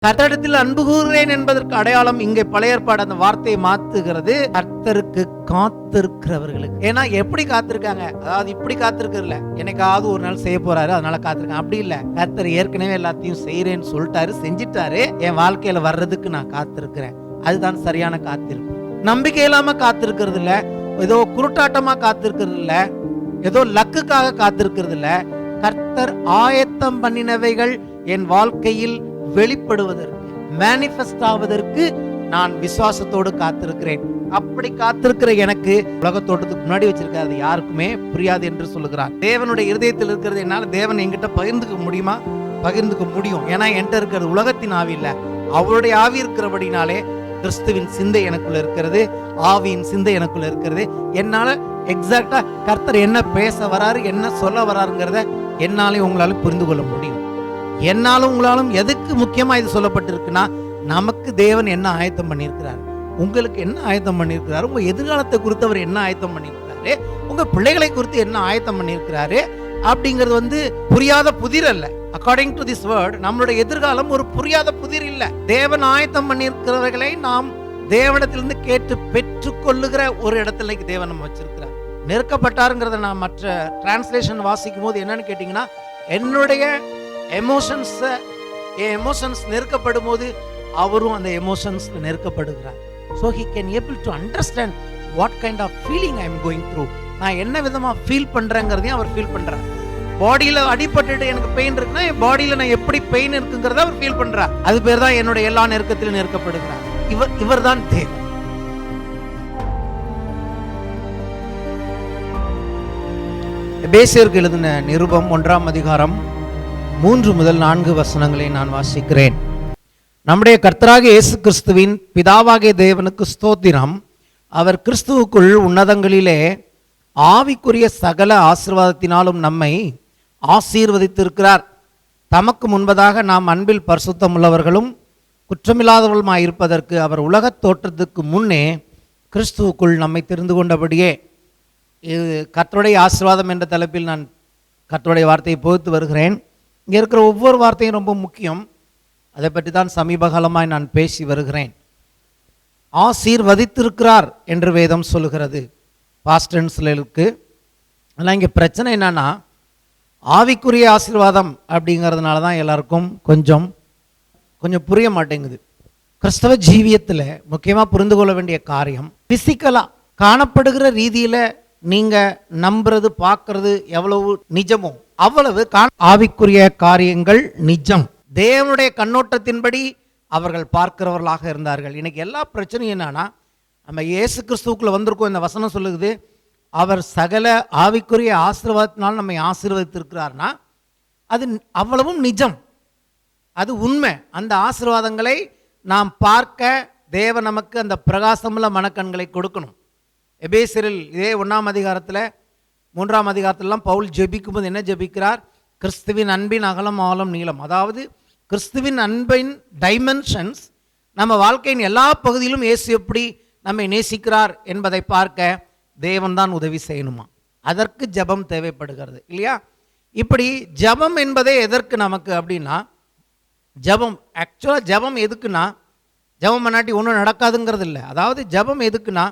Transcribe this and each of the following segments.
கர்த்தரிடத்தில் அன்பு கூறுகிறேன் என்பதற்கு அடையாளம் இங்கே பழைய ஏற்பாடு அந்த வார்த்தையை மாத்துகிறது, கர்த்தருக்கு காத்திருக்கிறவர்களுக்கு. ஏன்னா எப்படி காத்திருக்காங்க, அதாவது இப்படி காத்திருக்கிறதுல என்னைக்காவது ஒரு நாள் செய்ய போறாரு அதனால காத்திருக்காங்க, அப்படி இல்ல. கர்த்தர் ஏற்கனவே எல்லாத்தையும் செய்யறேன்னு சொல்லிட்டாரு, செஞ்சிட்டாரு, என் வாழ்க்கையில வர்றதுக்கு நான் காத்திருக்கிறேன். அதுதான் சரியான காத்திருப்பு. நம்பிக்கை இல்லாம காத்திருக்கிறது இல்ல, ஏதோ குருட்டாட்டமா காத்திருக்கிறது இல்ல, ஏதோ லக்குக்காக காத்திருக்கிறது இல்ல. கர்த்தர் ஆயத்தம் பண்ணினவைகள் என் வாழ்க்கையில் வெளிப்படுவதற்கு, மேனிஃபெஸ்ட் ஆவதற்கு நான் விசுவாசத்தோடு காத்திருக்கிறேன். அப்படி காத்திருக்கிற எனக்கு உலகத்தோட்டத்துக்கு முன்னாடி வச்சிருக்காது யாருக்குமே புரியாது என்று சொல்லுகிறார். தேவனுடைய இருதயத்தில் இருக்கிறது என்னால தேவன் என்கிட்ட பகிர்ந்துக்க முடியுமா? பகிர்ந்துக்க முடியும். ஏன்னா என்கிட்ட இருக்கிறது உலகத்தின் ஆவி இல்ல, அவருடைய ஆவி இருக்கிறபடினாலே கிறிஸ்துவின் சிந்தை எனக்குள்ள இருக்கிறது, ஆவியின் சிந்தை எனக்குள்ள இருக்கிறது. என்னால எக்ஸாக்டா கர்த்தர் என்ன பேச வராரு, என்ன சொல்ல வராருங்கிறத என்னாலே உங்களால புரிந்து கொள்ள முடியும். என்னாலும் உங்களாலும் எதுக்கு முக்கியமா இது சொல்லப்பட்டிருக்குன்னா, நமக்கு தேவன் என்ன ஆயத்தம் பண்ணியிருக்கிறார், உங்களுக்கு என்ன ஆயத்தம் பண்ணியிருக்கிறாரு, உங்க எதிர்காலத்தை குறித்து அவர் என்ன ஆயத்தம் பண்ணியிருக்கிறாரு, உங்க பிள்ளைகளை குறித்து என்ன ஆயத்தம் பண்ணியிருக்கிறாரு அப்படிங்கிறது புரியாத புதிர் அல்ல. அக்கார்டிங் டு திஸ் வேர்ட் நம்மளுடைய எதிர்காலம் ஒரு புரியாத புதிர் இல்ல. தேவன் ஆயத்தம் பண்ணியிருக்கிறவர்களை நாம் தேவனிடத்திலிருந்து கேட்டு பெற்றுக் கொள்ளுகிற ஒரு இடத்துல தேவன் நம்ம வச்சிருக்கிறார். நெருக்கப்பட்டாருங்கிறத நான் மற்ற டிரான்ஸ்லேஷன் வாசிக்கும் போது என்னன்னு கேட்டீங்கன்னா, என்னுடைய எமோஷன்ஸ் நெருக்கப்படும் போது அவரும் அந்த emotions நெருக்கப்படுகிறார். So he can able to understand what kind of feeling I am going through. நான் என்ன விதமா ஃபீல் பண்றேங்கிறதையும் அவர் ஃபீல் பண்றார். பாடியில அடிபட்டுட்டு எனக்கு பெயின் இருக்குன்னா என் பாடியில நான் எப்படி பெயின் இருக்குங்கிறத அவர் ஃபீல் பண்றார். அது பேர் தான் என்னுடைய எல்லா நெருக்கத்திலும் நெருக்கப்படுகிறார். இவர் தான் தேவன். எபேசியருக்கு எழுதின நிருபம் 1ஆம் அதிகாரம் 3 முதல் 4 வசனங்களை நான் வாசிக்கிறேன். நம்முடைய கர்த்தராகிய இயேசு கிறிஸ்துவின் பிதாவாகிய தேவனுக்கு ஸ்தோத்திரம். அவர் கிறிஸ்துவுக்குள் உன்னதங்களிலே ஆவிக்குரிய சகல ஆசீர்வாதத்தினாலும் நம்மை ஆசீர்வதித்திருக்கிறார். தமக்கு முன்பதாக நாம் அன்பில் பரிசுத்தம் உள்ளவர்களும் குற்றமில்லாதவர்களுமாய் இருப்பதற்கு அவர் உலகத் தோற்றத்துக்கு முன்னே கிறிஸ்துவுக்குள் நம்மை தெரிந்து கொண்டபடியே. இது கர்த்தருடைய ஆசீர்வாதம் என்ற தலைப்பில் நான் கர்த்தருடைய வார்த்தையை போதித்து வருகிறேன். இங்கே இருக்கிற ஒவ்வொரு வார்த்தையும் ரொம்ப முக்கியம். அதை பற்றி தான் சமீப காலமாய் நான் பேசி வருகிறேன். ஆசீர்வதித்திருக்கிறார் என்று வேதம் சொல்லுகிறது, பாஸ்ட் டென்ஸ்ல இருக்கு. ஆனால் இங்கே பிரச்சனை என்னன்னா, ஆவிக்குரிய ஆசீர்வாதம் அப்படிங்கிறதுனால தான் எல்லாருக்கும் கொஞ்சம் புரிய மாட்டேங்குது. கிறிஸ்தவ ஜீவியத்தில் முக்கியமாக புரிந்து கொள்ள வேண்டிய காரியம், பிசிக்கலாக காணப்படுகிற ரீதியில் நீங்கள் நம்புறது பார்க்கறது எவ்வளவு நிஜமோ அவ்வளவு ஆவிக்குரிய காரியங்கள் நிஜம். தேவனுடைய கண்ணோட்டத்தின்படி அவர்கள் பார்க்கிறவர்களாக இருந்தார்கள். இன்னைக்கு எல்லா பிரச்சனையும் என்னன்னா, நம்ம இயேசு கிறிஸ்துவுக்குள்ள வந்திருக்கோம். இந்த வசனம் சொல்லுது, அவர் சகல ஆவிக்குரிய ஆசீர்வாதத்தினால் நம்மை ஆசீர்வதித்திருக்கிறார்னா அது அவ்வளவும் நிஜம், அது உண்மை. அந்த ஆசீர்வாதங்களை நாம் பார்க்க தேவன் நமக்கு அந்த பிரகாசமுள்ள மனக்கண்களை கொடுக்கணும். எபேசியரில் இதே 1ஆம் அதிகாரத்தில் 3ஆம் அதிகாரத்திலாம் பவுல் ஜெபிக்கும் போது என்ன ஜெபிக்கிறார்? கிறிஸ்துவின் அன்பின் அகலம் ஆழம் நீளம், அதாவது கிறிஸ்துவின் அன்பின் டைமென்ஷன்ஸ் நம்ம வாழ்க்கையின் எல்லா பகுதியிலும் இயேசு எப்படி நம்மை நேசிக்கிறார் என்பதை பார்க்க தேவன் தான் உதவி செய்யணுமா. அதற்கு ஜெபம் தேவைப்படுகிறது இல்லையா? இப்படி ஜெபம் என்பதே எதற்கு நமக்கு அப்படின்னா, ஜெபம் எதுக்குன்னா, ஜெபம் பண்ணாட்டி ஒன்றும் நடக்காதுங்கிறது இல்லை. அதாவது ஜெபம் எதுக்குன்னா,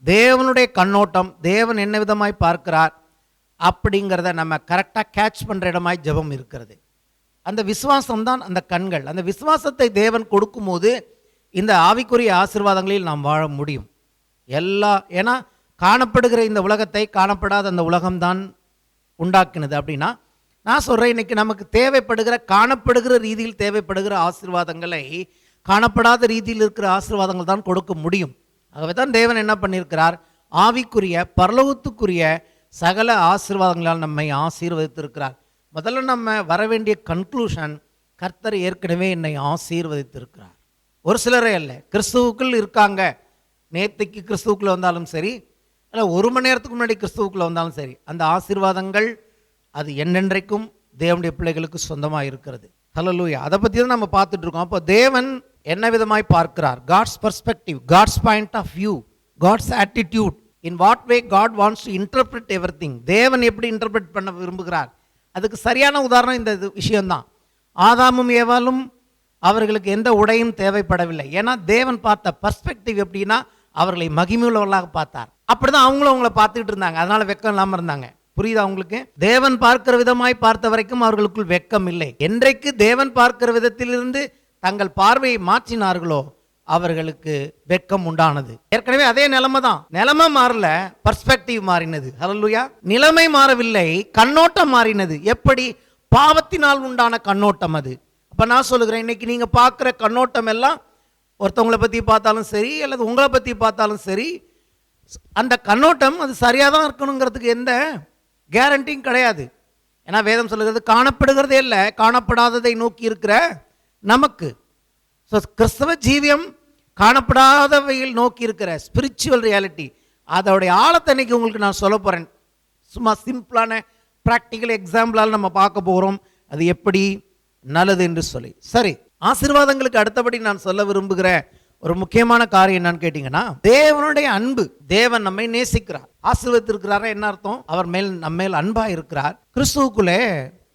தேவனுடைய கண்ணோட்டம், தேவன் என்ன விதமாய் பார்க்கிறார் அப்படிங்கிறத நம்ம கரெக்டாக கேட்ச் பண்ணுற இடமாய் ஜெபம் இருக்கிறது. அந்த விசுவாசம் தான் அந்த கண்கள். அந்த விசுவாசத்தை தேவன் கொடுக்கும்போது இந்த ஆவிக்குரிய ஆசீர்வாதங்களில் நாம் வாழ முடியும். ஏன்னா காணப்படுகிற இந்த உலகத்தை காணப்படாத அந்த உலகம்தான் உண்டாக்கினது. அப்படின்னா நான் சொல்கிறேன், இன்னைக்கு நமக்கு தேவைப்படுகிற காணப்படுகிற ரீதியில் தேவைப்படுகிற ஆசீர்வாதங்களை காணப்படாத ரீதியில் இருக்கிற ஆசீர்வாதங்கள் தான் கொடுக்க முடியும். ஆகவே தான் தேவன் என்ன பண்ணியிருக்கிறார்? ஆவிக்குரிய பரலோகத்துக்குரிய சகல ஆசீர்வாதங்களால் நம்மை ஆசீர்வதித்திருக்கிறார். முதல்ல நம்ம வர வேண்டிய கன்க்ளூஷன், கர்த்தர் ஏற்கனவே என்னை ஆசீர்வதித்திருக்கிறார். ஒரு சிலரே அல்ல, கிறிஸ்துவுக்குள் இருக்காங்க. நேற்றுக்கு கிறிஸ்துவுக்குள்ள வந்தாலும் சரி, இல்லை 1 மணி நேரத்துக்கு முன்னாடி கிறிஸ்துவுக்குள்ள வந்தாலும் சரி, அந்த ஆசீர்வாதங்கள் அது என்னென்றைக்கும் தேவனுடைய பிள்ளைகளுக்கு சொந்தமாக இருக்கிறது. ஹல்லேலூயா. அதை பற்றி தான் நம்ம பார்த்துட்டு இருக்கோம். அப்போ தேவன் என்ன விதமாய் பார்க்கிறார்? God's perspective, God's point of view, God's attitude, in what way God wants to interpret everything. தேவன் எப்படி இன்டர்பிரட் பண்ண விரும்புகிறார்? அதுக்கு சரியான உதாரணம் இந்த விஷயம்தான். ஆதாமும் ஏவாளும் அவர்களுக்கு எந்த உடையும் தேவைப்படவில்லை. ஏன்னா தேவன் பார்த்த பர்ஸ்பெக்டிவ் எப்படின்னா அவர்களை மகிமையுள்ளவர்களாக பார்த்தார். அப்படிதான் அவங்களும் அவங்கள பார்த்துக்கிட்டு இருந்தாங்க. அதனால வெக்கம் இல்லாம இருந்தாங்க. புரியுதா உங்களுக்கு? தேவன் பார்க்கிற விதமாய் பார்த்த வரைக்கும் அவர்களுக்குள் வெக்கம் இல்லை. என்றைக்கு தேவன் பார்க்கிற விதத்திலிருந்து தங்கள் பார்வையை மாற்றினார்களோ அவர்களுக்கு வெக்கம் உண்டானது. ஏற்கனவே அதே நிலைமை தான். நிலைமை மாறல, பர்ஸ்பெக்டிவ் மாறினது. ஹல்லேலூயா. நிலைமை மாறவில்லை, கண்ணோட்டம் மாறினது. எப்படி? பாவத்தினால் உண்டான கண்ணோட்டம் அது. அப்ப நான் சொல்லுகிறேன், இன்னைக்கு நீங்க பார்க்கிற கண்ணோட்டம் எல்லாம் ஒருத்தவங்களை பத்தி பார்த்தாலும் சரி அல்லது உங்களை பத்தி பார்த்தாலும் சரி, அந்த கண்ணோட்டம் அது சரியா தான் இருக்கணுங்கிறதுக்கு எந்த கேரண்டியும் கிடையாது. ஏன்னா வேதம் சொல்லுகிறது காணப்படுகிறதே இல்லை, காணப்படாததை நோக்கி இருக்கிற நமக்கு. ஸோ கிறிஸ்தவ ஜீவியம் காணப்படாதவையில் நோக்கி இருக்கிற ஸ்பிரிச்சுவல் ரியாலிட்டி. அதோடைய ஆழத்தை இன்னைக்கு உங்களுக்கு நான் சொல்ல போறேன். சும்மா சிம்பிளான ப்ராக்டிக்கல் எக்ஸாம்பிளால் நம்ம பார்க்க போகிறோம் அது எப்படி நல்லது என்று சொல்லி. சரி, ஆசீர்வாதங்களுக்கு அடுத்தபடி நான் சொல்ல விரும்புகிற ஒரு முக்கியமான காரியம் என்னன்னு கேட்டீங்கன்னா, தேவனுடைய அன்பு. தேவன் நம்மை நேசிக்கிறார், ஆசீர்வதித்திருக்கிறாரா என்ன அர்த்தம்? அவர் மேல் நம்ம மேல் அன்பா இருக்கிறார், கிறிஸ்துவுக்குள்ளே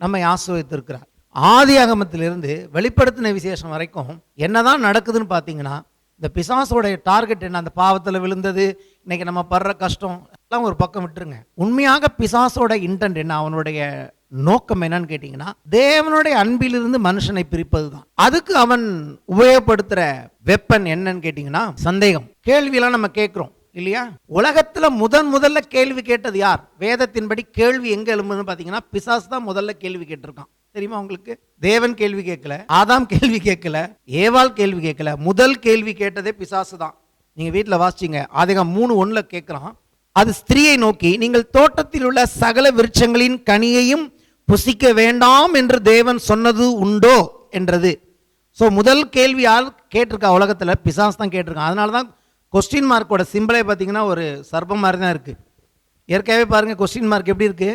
நம்மை ஆசீர்வதித்திருக்கிறார். ஆதி ஆகமத்திலிருந்து வெளிப்படுத்தின விசேஷம் வரைக்கும் என்னதான் நடக்குதுன்னு பார்த்தீங்கன்னா, இந்த பிசாசோடைய டார்கெட் என்ன? அந்த பாவத்தில் விழுந்தது, இன்னைக்கு நம்ம படுற கஷ்டம் எல்லாம் ஒரு பக்கம் விட்டுருங்க. உண்மையாக பிசாசோட இன்டென்ட் என்ன, அவனுடைய நோக்கம் என்னன்னு கேட்டீங்கன்னா, தேவனுடைய அன்பிலிருந்து மனுஷனை பிரிப்பது தான். அதுக்கு அவன் உபயோகப்படுத்துற வெப்பன் என்னன்னு கேட்டீங்கன்னா சந்தேகம். கேள்வியெல்லாம் நம்ம கேட்கிறோம் இல்லையா? உலகத்துல முதல்ல கேள்வி கேட்டது யார்? வேதத்தின்படி கேள்வி எங்க எழும்புன்னு பாத்தீங்கன்னா பிசாசு தான் முதல்ல கேள்வி கேட்டிருக்கான். தெரியுமா உங்களுக்கு? தேவன் கேள்வி கேட்கல, ஆதாம் கேள்வி கேட்கல, ஏவாள் கேள்வி கேட்கல. முதல் கேள்வி கேட்டதே பிசாசு தான். நீங்க வீட்டுல வாசிச்சீங்க, ஆதிகாம் 3:1 கேட்கிறான். அது ஸ்திரீயை நோக்கி, நீங்கள் தோட்டத்தில் உள்ள சகல விருட்சங்களின் கனியையும் புசிக்க வேண்டாம் என்று தேவன் சொன்னது உண்டோ என்றது. ஸோ முதல் கேள்வி யார் கேட்டிருக்கா உலகத்துல? பிசாசு தான் கேட்டிருக்கான். அதனால தான் கொஸ்டின் மார்க்கோட சிம்பிளே பார்த்தீங்கன்னா ஒரு சர்ப்பம் மாதிரி தான் இருக்கு. ஏற்கனவே பாருங்க கொஸ்டின் மார்க் எப்படி இருக்கு,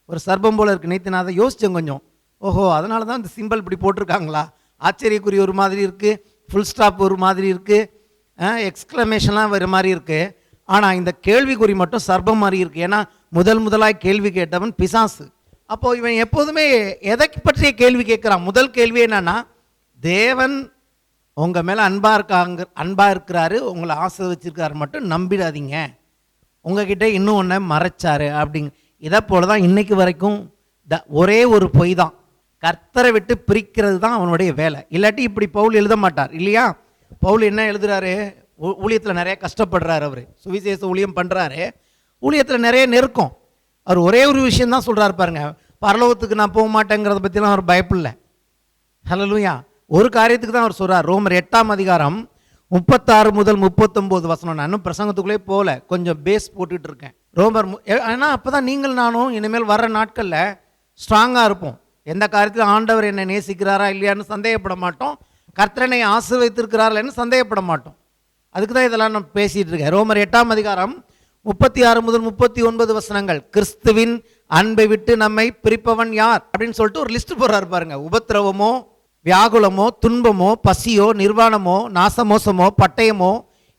ஒரு சர்ப்பம் போல இருக்கு. நேற்று நான் அதை யோசிச்சேன் கொஞ்சம். ஓஹோ, அதனால தான் இந்த சிம்பிள் இப்படி போட்டிருக்காங்களா? ஆச்சரியக்குறி ஒரு மாதிரி இருக்கு, ஃபுல் ஸ்டாப் ஒரு மாதிரி இருக்கு, எக்ஸ்கிளமேஷன்லாம் ஒரு மாதிரி இருக்கு. ஆனால் இந்த கேள்விக்குறி மட்டும் சர்ப்பம் மாதிரி இருக்கு. ஏன்னா முதலாய் கேள்வி கேட்டவன் பிசாசு. அப்போ இவன் எப்போதுமே எதை பற்றிய கேள்வி கேட்கிறான்? முதல் கேள்வி என்னன்னா, தேவன் உங்க மேல அன்பா இருக்கிறாரு, உங்களை ஆசீர்வதிச்சிருக்காரு மட்டும் நம்பிடாதீங்க, உங்ககிட்ட இன்னும் ஒன்றை மறைச்சாரு அப்படிங்க. இதை போலதான் இன்னைக்கு வரைக்கும் ஒரே ஒரு பொய் தான், கர்த்தரை விட்டு பிரிக்கிறது தான் அவனுடைய வேலை. இல்லாட்டி இப்படி பவுல் எழுத மாட்டார் இல்லையா? பவுல் என்ன எழுதுறாரு? ஊழியத்தில் நிறைய கஷ்டப்படுறாரு, அவர் சுவிசேஷ ஊழியம் பண்றாரு, ஊழியத்தில் நிறைய நெருக்கம். அவர் ஒரே ஒரு விஷயம் தான் சொல்றாரு பாருங்க, பரலோகத்துக்கு நான் போக மாட்டேங்கிறத பற்றிலாம் அவர் பயப்படல. ஹல்லேலூயா. ஒரு காரியத்துக்கு தான் அவர் சொல்றார். ரோமர் 8ஆம் அதிகாரம் 36 முதல் 39 வசனம். நான் இன்னும் பிரசங்கத்துக்குள்ளே போகல, கொஞ்சம் பேஸ் போட்டுட்டு இருக்கேன். ரோமர் ஏன்னா அப்பதான் நீங்கள் நானும் இனிமேல் வர்ற நாட்கள்ல ஸ்ட்ராங்கா இருப்போம். எந்த காரியத்தில் ஆண்டவர் என்னை நேசிக்கிறாரா இல்லையான்னு சந்தேகப்பட மாட்டோம், கர்த்தரனை ஆசீர்வதித்திருக்கிறார்கள்னு சந்தேகப்பட மாட்டோம். அதுக்கு தான் இதெல்லாம் நான் பேசிட்டு இருக்கேன். ரோமர் 8ஆம் அதிகாரம் 36 முதல் 39 வசனங்கள். கிறிஸ்துவின் அன்பை விட்டு நம்மை பிரிப்பவன் யார் அப்படின்னு சொல்லிட்டு ஒரு லிஸ்ட் போடுறாரு பாருங்க. உபத்திரவமோ, வியாகுலமோ, துன்பமோ, பசியோ, நிர்வாணமோ, நாசமோசமோ, பட்டயமோ,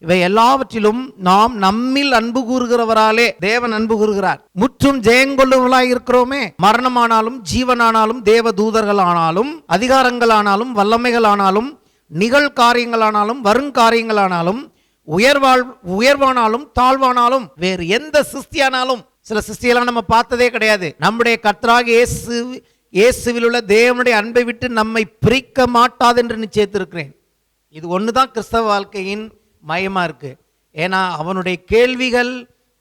இவை எல்லாவற்றிலும் நாம் நம்மில் அன்பு கூறுகிறவராலே தேவன் அன்பு கூறுகிறார். முற்றும் ஜெயங்கொள்ளுவர்களாய் இருக்கிறோமே. மரணமானாலும் ஜீவனானாலும் தேவ தூதர்களானாலும் அதிகாரங்களானாலும் வல்லமைகளானாலும் நிகழ்காரியங்களானாலும் வருங்காரியங்களானாலும் உயர்வானாலும் தாழ்வானாலும் வேறு எந்த சிருஷ்டியானாலும், சில சிருஷ்டியெல்லாம் நம்ம பார்த்ததே கிடையாது, நம்முடைய கர்த்தராகிய இயேசுவில் உள்ள தேவனுடைய அன்பை விட்டு நம்மை பிரிக்க மாட்டாது என்று நிச்சயித்திருக்கிறேன். இது ஒண்ணுதான் கிறிஸ்தவ வாழ்க்கையின் மையமா இருக்கு. ஏன்னா அவனுடைய கேள்விகள்,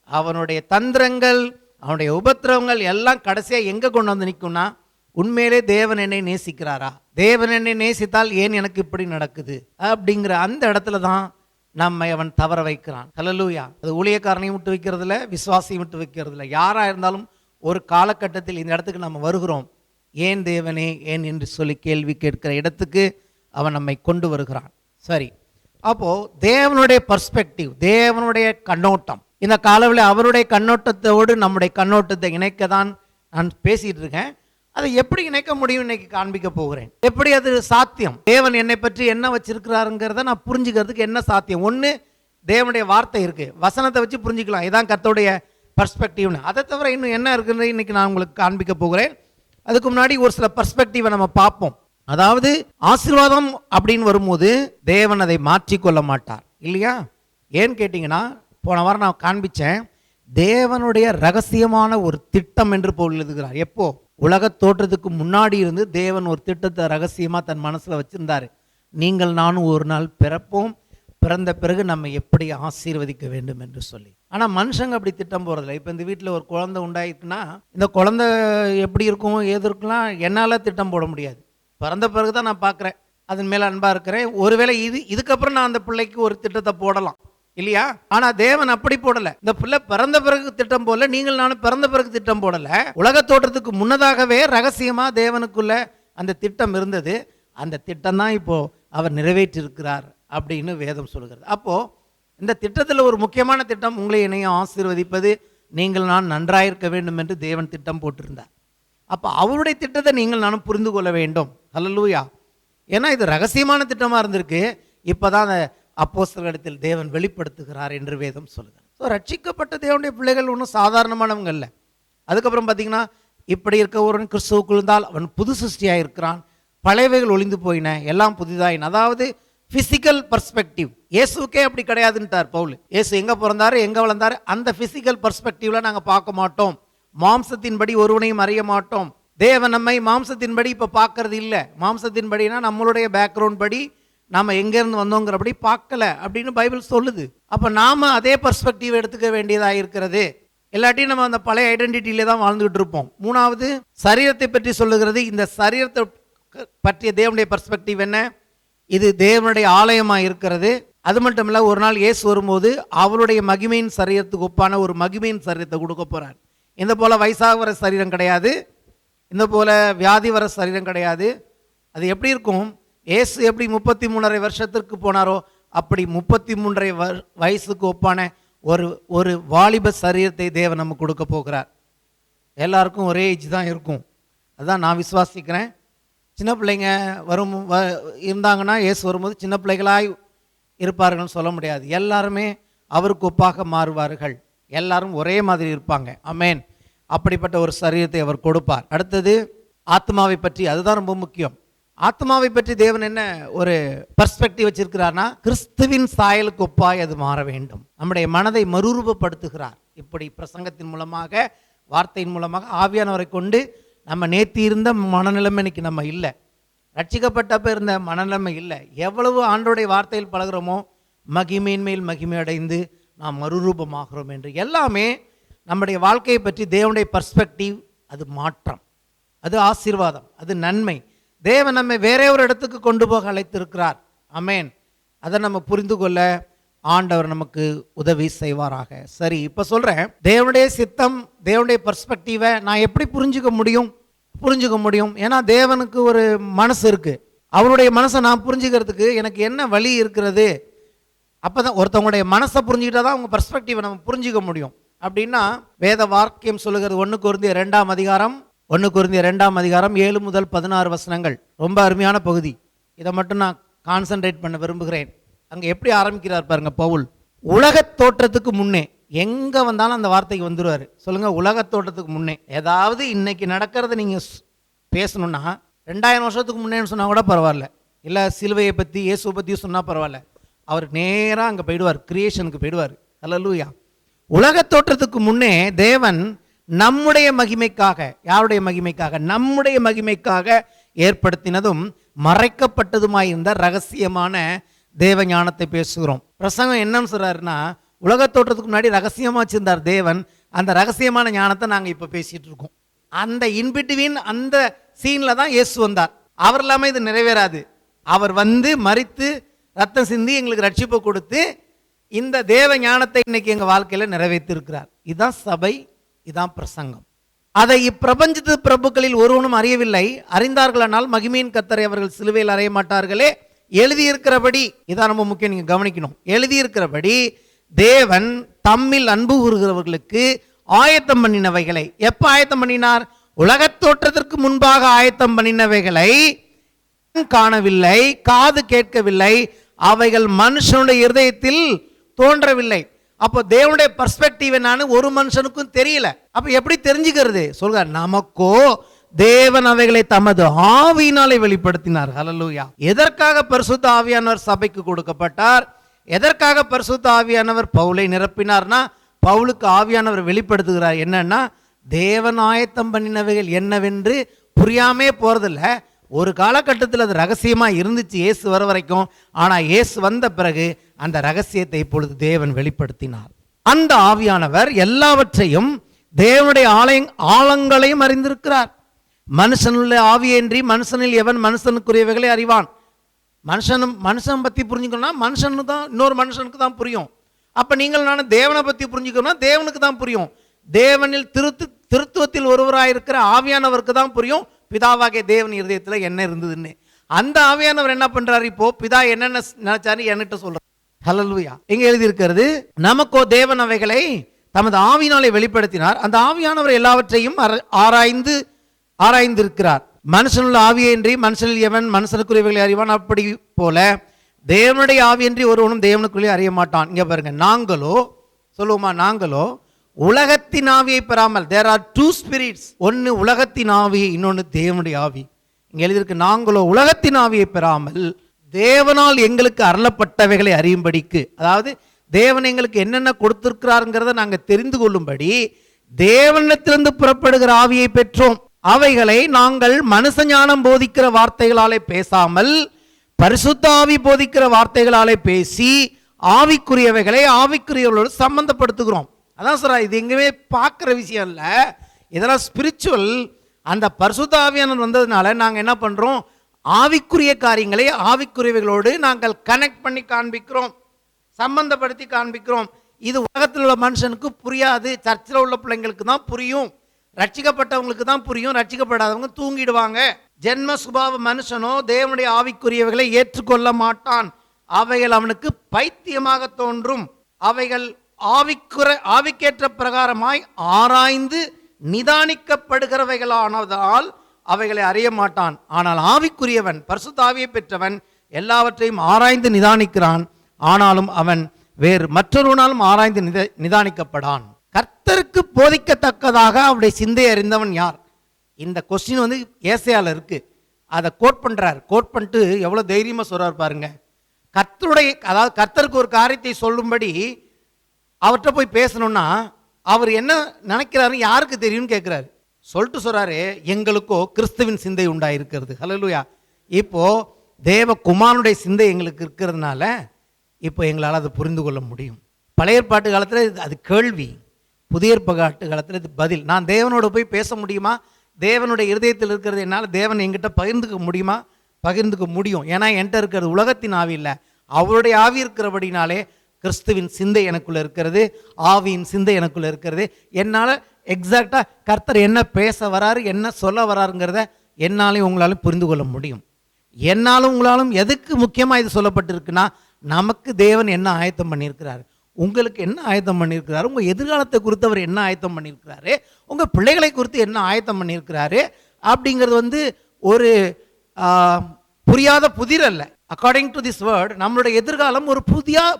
அவனுடைய தந்திரங்கள், அவனுடைய உபத்திரவங்கள் எல்லாம் கடைசியா எங்க கொண்டு வந்து நிற்கும்னா, உண்மையிலே தேவன் என்னை நேசிக்கிறாரா, தேவன் என்னை நேசித்தால் ஏன் எனக்கு இப்படி நடக்குது அப்படிங்கிற அந்த இடத்துல தான் நம்மை அவன் தவற வைக்கிறான். ஹல்லேலூயா. அது ஊழியக்காரனையும் விட்டு வைக்கிறதுல, விசுவாசியும் விட்டு வைக்கிறதுல, யாரா இருந்தாலும் ஒரு காலகட்டத்தில் இந்த இடத்துக்கு நம்ம வருகிறோம். ஏன் தேவனே ஏன் என்று சொல்லி கேள்வி கேட்கிற இடத்துக்கு அவன் நம்மை கொண்டு வருகிறான். சரி, அப்போ தேவனுடைய பர்ஸ்பெக்டிவ், தேவனுடைய கண்ணோட்டம், இந்த காலவில் அவருடைய கண்ணோட்டத்தோடு நம்முடைய கண்ணோட்டத்தை இணைக்க தான் நான் பேசிட்டு இருக்கேன். அதை எப்படி இணைக்க முடியும் இன்னைக்கு காண்பிக்க போகிறேன். எப்படி அது சாத்தியம்? தேவன் என்னை பற்றி என்ன வச்சிருக்கிறாருங்கிறத நான் புரிஞ்சுக்கிறதுக்கு என்ன சாத்தியம்? ஒன்று, தேவனுடைய வார்த்தை இருக்கு, வசனத்தை வச்சு புரிஞ்சுக்கலாம், இதான் கர்த்தருடைய பர்ஸ்பெக்டிவ்னு. அதை தவிர இன்னும் என்ன இருக்குன்னு இன்னைக்கு நான் உங்களுக்கு காண்பிக்க போகிறேன். அதுக்கு முன்னாடி ஒரு சில பர்ஸ்பெக்டிவை நம்ம பார்ப்போம். அதாவது ஆசீர்வாதம் அப்படின்னு வரும்போது தேவன் அதை மாற்றிக்கொள்ள மாட்டார் இல்லையா? ஏன்னு கேட்டீங்கன்னா, போன வாரம் நான் காண்பிச்சேன், தேவனுடைய ரகசியமான ஒரு திட்டம் என்று பவுல் எழுதுகிறார். எப்போ? உலக தோற்றத்துக்கு முன்னாடி இருந்து தேவன் ஒரு திட்டத்தை ரகசியமா தன் மனசுல வச்சிருந்தாரு. நீங்கள் நானும் ஒரு நாள் பிறப்போம், பிறந்த பிறகு நம்ம எப்படி ஆசீர்வதிக்க வேண்டும் என்று சொல்லி. ஆனா மனுஷங்க அப்படி திட்டம் போறதில்லை. இப்ப இந்த வீட்டில் ஒரு குழந்தை உண்டாயிருக்குன்னா, இந்த குழந்தை எப்படி இருக்கும் ஏது இருக்கலாம் என்னால திட்டம் போட முடியாது. பிறந்த பிறகுதான் நான் பார்க்குறேன், அதன் மேல அன்பா இருக்கிறேன். ஒருவேளை இதுக்கப்புறம் நான் அந்த பிள்ளைக்கு ஒரு திட்டத்தை போடலாம் இல்லையா? ஆனா தேவன் அப்படி போடல. இந்த பிள்ளை பிறந்த பிறகு திட்டம் போடல, நீங்கள் நானும் பிறந்த பிறகு திட்டம் போடல. உலக தோற்றத்துக்கு முன்னதாகவே ரகசியமா தேவனுக்குள்ள அந்த திட்டம் இருந்தது. அந்த திட்டம் தான் இப்போ அவர் நிறைவேற்றி இருக்கிறார் அப்படின்னு வேதம் சொல்கிறது. அப்போ இந்த திட்டத்தில் ஒரு முக்கியமான திட்டம், உங்களை என்னையும் ஆசீர்வதிப்பது, நீங்கள் நான் நன்றாயிருக்க வேண்டும் என்று தேவன் திட்டம் போட்டிருந்தார். அப்போ அவருடைய திட்டத்தை நீங்கள் நானும் புரிந்து கொள்ள வேண்டும். ஹல்லேலூயா. ஏன்னா இது ரகசியமான திட்டமாக இருந்திருக்கு. இப்போதான் அந்த அப்போஸ்தலரிடத்தில் தேவன் வெளிப்படுத்துகிறார் என்று வேதம் சொல்லுது. ஸோ ரட்சிக்கப்பட்ட தேவனுடைய பிள்ளைகள் ஒன்றும் சாதாரணமானவங்க இல்லை. அதுக்கப்புறம் பார்த்தீங்கன்னா, இப்படி இருக்க ஒருவன் கிறிஸ்துவுக்குள் இருந்தால் அவன் புது சிருஷ்டியாக இருக்கிறான், பழையவைகள் ஒளிந்து போயின, எல்லாம் புதிதாயின. அதாவது பிசிக்கல் பர்ஸ்பெக்டிவ். இயேசுக்கே அப்படி கிடையாதுன்ட்டார் பவுல். இயேசு எங்க பிறந்தாரு, எங்க வளர்ந்தாரு, அந்த பிசிக்கல் பர்ஸ்பெக்டிவ்ல நாங்க பார்க்க மாட்டோம். மாம்சத்தின்படி ஒருவனையும் அறிய மாட்டோம். தேவன் நம்மை மாம்சத்தின்படி இப்ப பார்க்கறது இல்லை. மாம்சத்தின்படினா நம்மளுடைய பேக்ரவுண்ட் படி நாம எங்க இருந்து வந்தோங்கிறபடி பார்க்கல அப்படின்னு பைபிள் சொல்லுது. அப்ப நாம அதே பர்ஸ்பெக்டிவ் எடுத்துக்க வேண்டியதா இருக்கிறது. இல்லாட்டி நம்ம அந்த பழைய ஐடென்டிட்டியில தான் வாழ்ந்துகிட்டு இருப்போம். மூணாவது, சரீரத்தை பற்றி சொல்லுகிறது. இந்த சரீரத்தை பற்றிய தேவனுடைய பர்ஸ்பெக்டிவ் என்ன? இது தேவனுடைய ஆலயமாக இருக்கிறது. அது மட்டும் இல்லை, ஒரு நாள் இயேசு வரும்போது அவருடைய மகிமையின் சரீரத்துக்கு ஒப்பான ஒரு மகிமையின் சரீரத்தை கொடுக்க போறார். இந்த போல வயசாக வர சரீரம் கிடையாது, இந்த போல வியாதி வர சரீரம் கிடையாது. அது எப்படி இருக்கும்? இயேசு எப்படி 33.5 வருஷத்திற்கு போனாரோ அப்படி 33.5 வயசுக்கு ஒப்பான ஒரு வாலிப சரீரத்தை தேவன் நமக்கு கொடுக்க போகிறார். எல்லாருக்கும் ஒரே ஏஜ் தான் இருக்கும், அதுதான் நான் விசுவாசிக்கிறேன். சின்ன பிள்ளைங்க இருந்தாங்கன்னா இயேசு வரும்போது சின்ன பிள்ளைகளாய் இருப்பார்கள்னு சொல்ல முடியாது. எல்லாருமே அவருக்கு ஒப்பாக மாறுவார்கள். எல்லாரும் ஒரே மாதிரி இருப்பாங்க. ஆமென். அப்படிப்பட்ட ஒரு சரீரத்தை அவர் கொடுப்பார். அடுத்தது ஆத்மாவை பற்றி, அதுதான் ரொம்ப முக்கியம். ஆத்மாவை பற்றி தேவன் என்ன ஒரு பர்ஸ்பெக்டிவ் வச்சிருக்கிறார்னா, கிறிஸ்துவின் சாயலுக்கு ஒப்பாய் அது மாற வேண்டும். நம்முடைய மனதை மறுரூபப்படுத்துகிறார். இப்படி பிரசங்கத்தின் மூலமாக, வார்த்தையின் மூலமாக, ஆவியானவரை கொண்டு நம்ம நேற்று இருந்த மனநிலைமை இன்னைக்கு நம்ம இல்லை. ரட்சிக்கப்பட்டப்ப இருந்த மனநிலைமை இல்லை. எவ்வளவு ஆண்டோடைய வார்த்தையில் பழகிறோமோ மகிமையின் மேல் மகிமை அடைந்து நாம் மறுரூபமாகிறோம் என்று. எல்லாமே நம்முடைய வாழ்க்கையை பற்றி தேவனுடைய பர்ஸ்பெக்டிவ், அது மாற்றம், அது ஆசீர்வாதம், அது நன்மை. தேவன் நம்மை வேற ஒரு இடத்துக்கு கொண்டு போக அழைத்திருக்கிறார். ஆமென். அதை நம்ம புரிந்து கொள்ள ஆண்டவர் நமக்கு உதவி செய்வாராக. சரி, இப்போ சொல்கிறேன், தேவனுடைய சித்தம், தேவனுடைய பர்ஸ்பெக்டிவை நான் எப்படி புரிஞ்சுக்க முடியும்? ஏன்னா தேவனுக்கு ஒரு மனசு இருக்கு. அவருடைய மனசை நான் புரிஞ்சுக்கிறதுக்கு எனக்கு என்ன வழி இருக்கிறது? அப்போதான் ஒருத்தவங்களுடைய மனசை புரிஞ்சுக்கிட்டா தான் அவங்க பர்ஸ்பெக்டிவை நம்ம புரிஞ்சுக்க முடியும். அப்படின்னா வேத வாக்கியம் சொல்லுகிறது 1 கொரிந்தியர் 2ஆம் அதிகாரம் 7 முதல் 16 வசனங்கள். ரொம்ப அருமையான பகுதி. இதை மட்டும் நான் கான்சென்ட்ரேட் பண்ண விரும்புகிறேன். அங்க எப்படி ஆரம்பிக்கிறார் பாருங்க பவுல். உலக தோற்றத்துக்கு முன்னே, எங்க வந்தாலும் அந்த வார்த்தைக்கு வந்துருவாரு. சொல்லுங்க, உலக தோற்றத்துக்கு முன்னே. ஏதாவது இன்னைக்கு நடக்கிறத நீங்க பேசணும்னா 2000 வருஷத்துக்கு முன்னேன்னு சொன்னா கூட பரவாயில்ல, இல்ல சிலுவையை பத்தி இயேசுவை பத்தி சொன்னா பரவாயில்ல, அவர் நேரா அங்க போயிடுவார், கிரியேஷனுக்கு போயிடுவார். அல்லேலூயா. உலக தோற்றத்துக்கு முன்னே தேவன் நம்முடைய மகிமைக்காக, யாருடைய மகிமைக்காக? நம்முடைய மகிமைக்காக ஏற்படுத்தினதும் மறைக்கப்பட்டதுமாயிருந்த ரகசியமான தேவ ஞானத்தை பேசுகிறோம். பிரசங்கம் என்னன்னு சொல்றாருன்னா, உலக தோற்றத்துக்கு முன்னாடி ரகசியமா வச்சிருந்தார் தேவன். அந்த ரகசியமான ஞானத்தை நாங்கள் இப்போ பேசிட்டு இருக்கோம். அந்த இன்பிட்வீன் அந்த சீன்ல தான் இயேசு வந்தார். அவர் இல்லாமல் இது நிறைவேறாது. அவர் வந்து மரித்து ரத்தம் சிந்தி எங்களுக்கு ரட்சிப்பு கொடுத்து இந்த தேவ ஞானத்தை இன்னைக்கு எங்க வாழ்க்கையில நிறைவேற்றி இருக்கிறார். இதுதான் சபை, இதுதான் பிரசங்கம். அதை இப்பிரபஞ்சத்து பிரபுக்களில் ஒருவனும் அறியவில்லை. அறிந்தார்களானால் மகிமையின் கர்த்தரை அவர்கள் சிலுவையில் அறைய மாட்டார்களே. எழுதியிருக்கிறபடி, இதான் ரொம்ப முக்கியம், நீங்க கவனிக்கணும். எழுதியிருக்கிறபடி தேவன் தம்மில் அன்பு கூறுகிறவர்களுக்கு ஆயத்தம் பண்ணினவைகளை, எப்ப ஆயத்தம் பண்ணினார்? உலகத் தோற்றத்திற்கு முன்பாக ஆயத்தம் பண்ணினவைகளை காணவில்லை, காது கேட்கவில்லை, அவைகள் மனுஷனுடைய இருதயத்தில் தோன்றவில்லை. அப்போ தேவனுடைய பர்ஸ்பெக்டிவ் என்னன்னு ஒரு மனுஷனுக்கும் தெரியல. அப்ப எப்படி தெரிஞ்சுக்கிறது? சொல்ற, நமக்கோ தேவன் அவைகளை தமது ஆவியினாலே வெளிப்படுத்தினார். ஹல்லேலூயா. எதற்காக பரிசுத்த ஆவியானவர் சபைக்கு கொடுக்கப்பட்டார்? எதற்காக பரிசுத்த ஆவியானவர் பவுலை நிரப்பினார்னா, பவுலுக்கு ஆவியானவர் வெளிப்படுத்துகிறார். என்னன்னா, தேவன் ஆயத்தம் பண்ணினவைகள் என்னவென்று புரியாமே போறதில்ல. ஒரு காலகட்டத்தில் அது ரகசியமா இருந்துச்சு இயேசு வர வரைக்கும். ஆனா இயேசு வந்த பிறகு அந்த ரகசியத்தை இப்பொழுது தேவன் வெளிப்படுத்தினார். அந்த ஆவியானவர் எல்லாவற்றையும் தேவனுடைய ஆழங்களையும் அறிந்திருக்கிறார். மனுஷனுள்ள ஆவியின்றி மனுஷனில் எவன் மனுஷனுக்குரியவைகளை அறிவான்? மனுஷன் பத்தி புரிஞ்சுக்கணும்னா மனுஷனு தான், இன்னொரு மனுஷனுக்கு தான் புரியும். அப்ப நீங்கள் நானும் தேவனை பத்தி புரிஞ்சுக்கணும்னா தேவனுக்கு தான் புரியும். தேவனில் திருத்துவத்தில் ஒருவராயிருக்கிற ஆவியானவருக்கு தான் புரியும் பிதாவாகிய தேவன் இருதயத்தில் என்ன இருந்ததுன்னு. அந்த ஆவியானவர் என்ன பண்றாரு? இப்போ பிதா என்னென்ன நினைச்சாரு என்கிட்ட சொல்றாரு. ஹல்லேலூயா. இங்க எழுதி இருக்கிறது, நமக்கோ தேவன் அவைகளை தமது ஆவியினாலே வெளிப்படுத்தினார். அந்த ஆவியானவர் எல்லாவற்றையும் ஆராய்ந்திருக்கிறார். மனுஷனுள்ள ஆவியின்றி மனுஷனில் எவன் மனுஷனுக்குரியவைகளை அறிவான்? அப்படி போல தேவனுடைய ஆவியின்றி ஒருவனும் தேவனுக்குள்ளே அறிய மாட்டான். இங்க பாருங்க, நாங்களோ சொல்லுவோமா, நாங்களோ உலகத்தின் ஆவியை பெறாமல், தேர் ஆர் டூ ஸ்பிரிட்ஸ், ஒன்னு உலகத்தின் ஆவி, இன்னொன்னு தேவனுடைய ஆவி. இங்க எழுதியிருக்கு, நாங்களோ உலகத்தின் ஆவியை பெறாமல் தேவனால் எங்களுக்கு அருளப்பட்டவைகளை அறியும்படிக்கு, அதாவது தேவன் எங்களுக்கு என்னென்ன கொடுத்திருக்கிறாருங்கிறத நாங்கள் தெரிந்து கொள்ளும்படி தேவனிடத்திலிருந்து புறப்படுகிற ஆவியை பெற்றோம். அவைகளை நாங்கள் மனுஷ ஞானம் போதிக்கிற வார்த்தைகளாலே பேசாமல் பரிசுத்த ஆவி போதிக்கிற வார்த்தைகளாலே பேசி ஆவிக்குரியவைகளை ஆவிக்குரியவர்களோடு சம்பந்தப்படுத்துகிறோம். அதான் சார், இது எங்கேயுமே பார்க்குற விஷயம் இல்லை, இதெல்லாம் ஸ்பிரிச்சுவல். அந்த பரிசுத்த ஆவியானவர் வந்ததுனால நாங்கள் என்ன பண்ணுறோம்? ஆவிக்குரிய காரியங்களை ஆவிக்குரியவைகளோடு நாங்கள் கனெக்ட் பண்ணி காண்பிக்கிறோம், சம்பந்தப்படுத்தி காண்பிக்கிறோம். இது உலகத்தில் உள்ள மனுஷனுக்கு புரியாது, சர்ச்சில் உள்ள பிள்ளைங்களுக்கு தான் புரியும், ரட்சிக்கப்பட்டவங்களுக்கு தான் புரியும், ரட்சிக்கப்படாதவங்க தூங்கிடுவாங்க. ஜென்ம சுபாவ மனுஷனோ தேவனுடைய ஆவிக்குரியவைகளை ஏற்றுக்கொள்ள மாட்டான், அவைகள் அவனுக்கு பைத்தியமாக தோன்றும், அவைகள் ஆவிக்கேற்ற பிரகாரமாய் ஆராய்ந்து நிதானிக்கப்படுகிறவைகளானதால் அவைகளை அறிய மாட்டான். ஆனால் ஆவிக்குரியவன், பரிசுத்த ஆவியை பெற்றவன் எல்லாவற்றையும் ஆராய்ந்து நிதானிக்கிறான், ஆனாலும் அவன் வேறு மற்றொருவனாலும் ஆராய்ந்து நிதானிக்கப்படான். கர்த்தருக்கு போதிக்கத்தக்கதாக அவருடைய சிந்தையை அறிந்தவன் யார்? இந்த கொஸ்டின் ஏசாயால இருக்கு, அதை கோட் பண்றார். கோட் பண்ணிட்டு எவ்வளவு தைரியமா சொல்றார் பாருங்க. கர்த்தருடைய, அதாவது கர்த்தருக்கு ஒரு காரியத்தை சொல்லும்படி அவர்கிட்ட போய் பேசணும்னா அவர் என்ன நினைக்கிறாரு யாருக்கு தெரியும்னு கேட்கிறாரு. சொல்லிட்டு சொல்றாரு, எங்களுக்கோ கிறிஸ்துவின் சிந்தை உண்டாயிருக்கிறது. ஹல்லேலூயா. இப்போ தேவகுமாரனுடைய சிந்தை எங்களுக்கு இருக்கிறதுனால இப்போ எங்களால் அதை புரிந்து கொள்ள முடியும். பழைய ஏற்பாட்டு காலத்தில் அது கேள்வி, புதிய ஏற்பாட்டு காலத்தில் இது பதில். நான் தேவனோட போய் பேச முடியுமா? தேவனுடைய இருதயத்தில் இருக்கிறது என்னால் தேவன் என்கிட்ட பகிர்ந்துக்க முடியுமா? பகிர்ந்துக்க முடியும். ஏன்னா என்கிட்ட இருக்கிறது உலகத்தின் ஆவி இல்லை, அவருடைய ஆவி இருக்கிறபடினாலே கிறிஸ்துவின் சிந்தை எனக்குள்ள இருக்கிறது, ஆவியின் சிந்தை எனக்குள்ள இருக்கிறது. என்னால் எக்ஸாக்டாக கர்த்தர் என்ன பேச வராரு, என்ன சொல்ல வராருங்கிறத என்னாலையும் உங்களாலும் புரிந்து கொள்ள முடியும். என்னாலும் உங்களாலும் எதுக்கு முக்கியமாக இது சொல்லப்பட்டிருக்குன்னா, நமக்கு தேவன் என்ன ஆயத்தம் பண்ணியிருக்கிறாரு, உங்களுக்கு என்ன ஆயத்தம் பண்ணியிருக்கிறாரு, உங்கள் எதிர்காலத்தை குறித்து அவர் என்ன ஆயத்தம் பண்ணியிருக்கிறாரு, உங்கள் பிள்ளைகளை குறித்து என்ன ஆயத்தம் பண்ணியிருக்கிறாரு அப்படிங்கிறது ஒரு புரியாத புதிர் அல்ல. அக்கார்டிங் டு திஸ் வேர்ட், நம்மளுடைய எதிர்காலம் ஒரு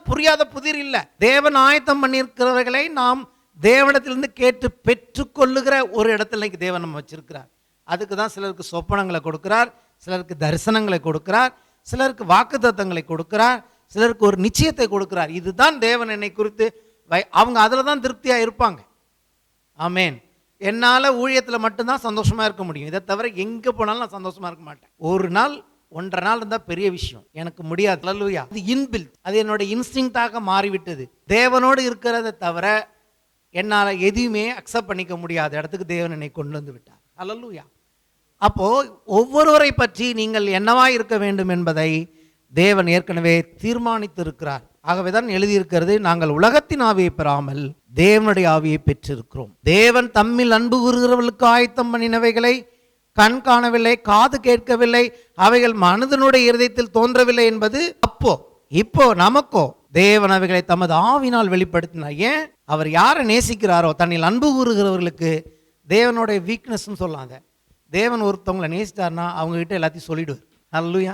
புரியாத புதிர் இல்லை. தேவன் ஆயத்தம் பண்ணியிருக்கிறவர்களை நாம் தேவனிடத்திலிருந்து கேட்டு பெற்றுக்கொள்ளுகிற ஒரு இடத்துல தேவன் நம்ம வச்சிருக்கிறார். அதுக்கு தான் சிலருக்கு சொப்பனங்களை கொடுக்கிறார், சிலருக்கு தரிசனங்களை கொடுக்கிறார், சிலருக்கு வாக்குத்தத்தங்களை கொடுக்கிறார், சிலருக்கு ஒரு நிச்சயத்தை கொடுக்கிறார். இதுதான் தேவன் என்னை குறித்து அவங்க அதில் தான் திருப்தியாக இருப்பாங்க. ஆமேன். என்னால் ஊழியத்தில் மட்டும்தான் சந்தோஷமாக இருக்க முடியும், இதை தவிர எங்கே போனாலும் நான் சந்தோஷமாக இருக்க மாட்டேன். ஒரு நாள் 1.5 நாள் இருந்தால் பெரிய விஷயம், எனக்கு முடியாது. ஹல்லேலூயா. அது இன்பில்ட், அது என்னோட இன்ஸ்டிங்க்டாக மாறிவிட்டது. தேவனோடு இருக்கிறத தவிர என்னால் எதையுமே அக்செப்ட் பண்ணிக்க முடியாத இடத்துக்கு தேவன் என்னை கொண்டு வந்து விட்டார். ஹல்லேலூயா. அப்போ ஒவ்வொருவரை பற்றி நீங்கள் என்னவாய் இருக்க வேண்டும் என்பதை தேவன் ஏற்கனவே தீர்மானித்து இருக்கிறார். ஆகவே தான் எழுதியிருக்கிறது, நாங்கள் உலகத்தின் ஆவியை பெறாமல் தேவனுடைய ஆவியை பெற்றிருக்கிறோம். தேவன் தம்மில் அன்பு கூறுகிறவர்களுக்கு ஆயத்தம் பண்ணினவைகளை கண் காணவில்லை, காது கேட்கவில்லை, அவைகள் மனிதனுடைய இருதயத்தில் தோன்றவில்லை என்பது அப்போ. இப்போ நமக்கோ தேவன் அவைகளை தமது ஆவினால் வெளிப்படுத்தினார். ஏன்? அவர் யாரை நேசிக்கிறாரோ, தன்னில் அன்பு கூறுகிறவர்களுக்கு, தேவனுடைய வீக்னஸ் சொல்லாத, தேவன் ஒருத்தவங்களை நேசித்தார்னா அவங்க கிட்ட எல்லாத்தையும் சொல்லிடுவார். அல்லேலூயா.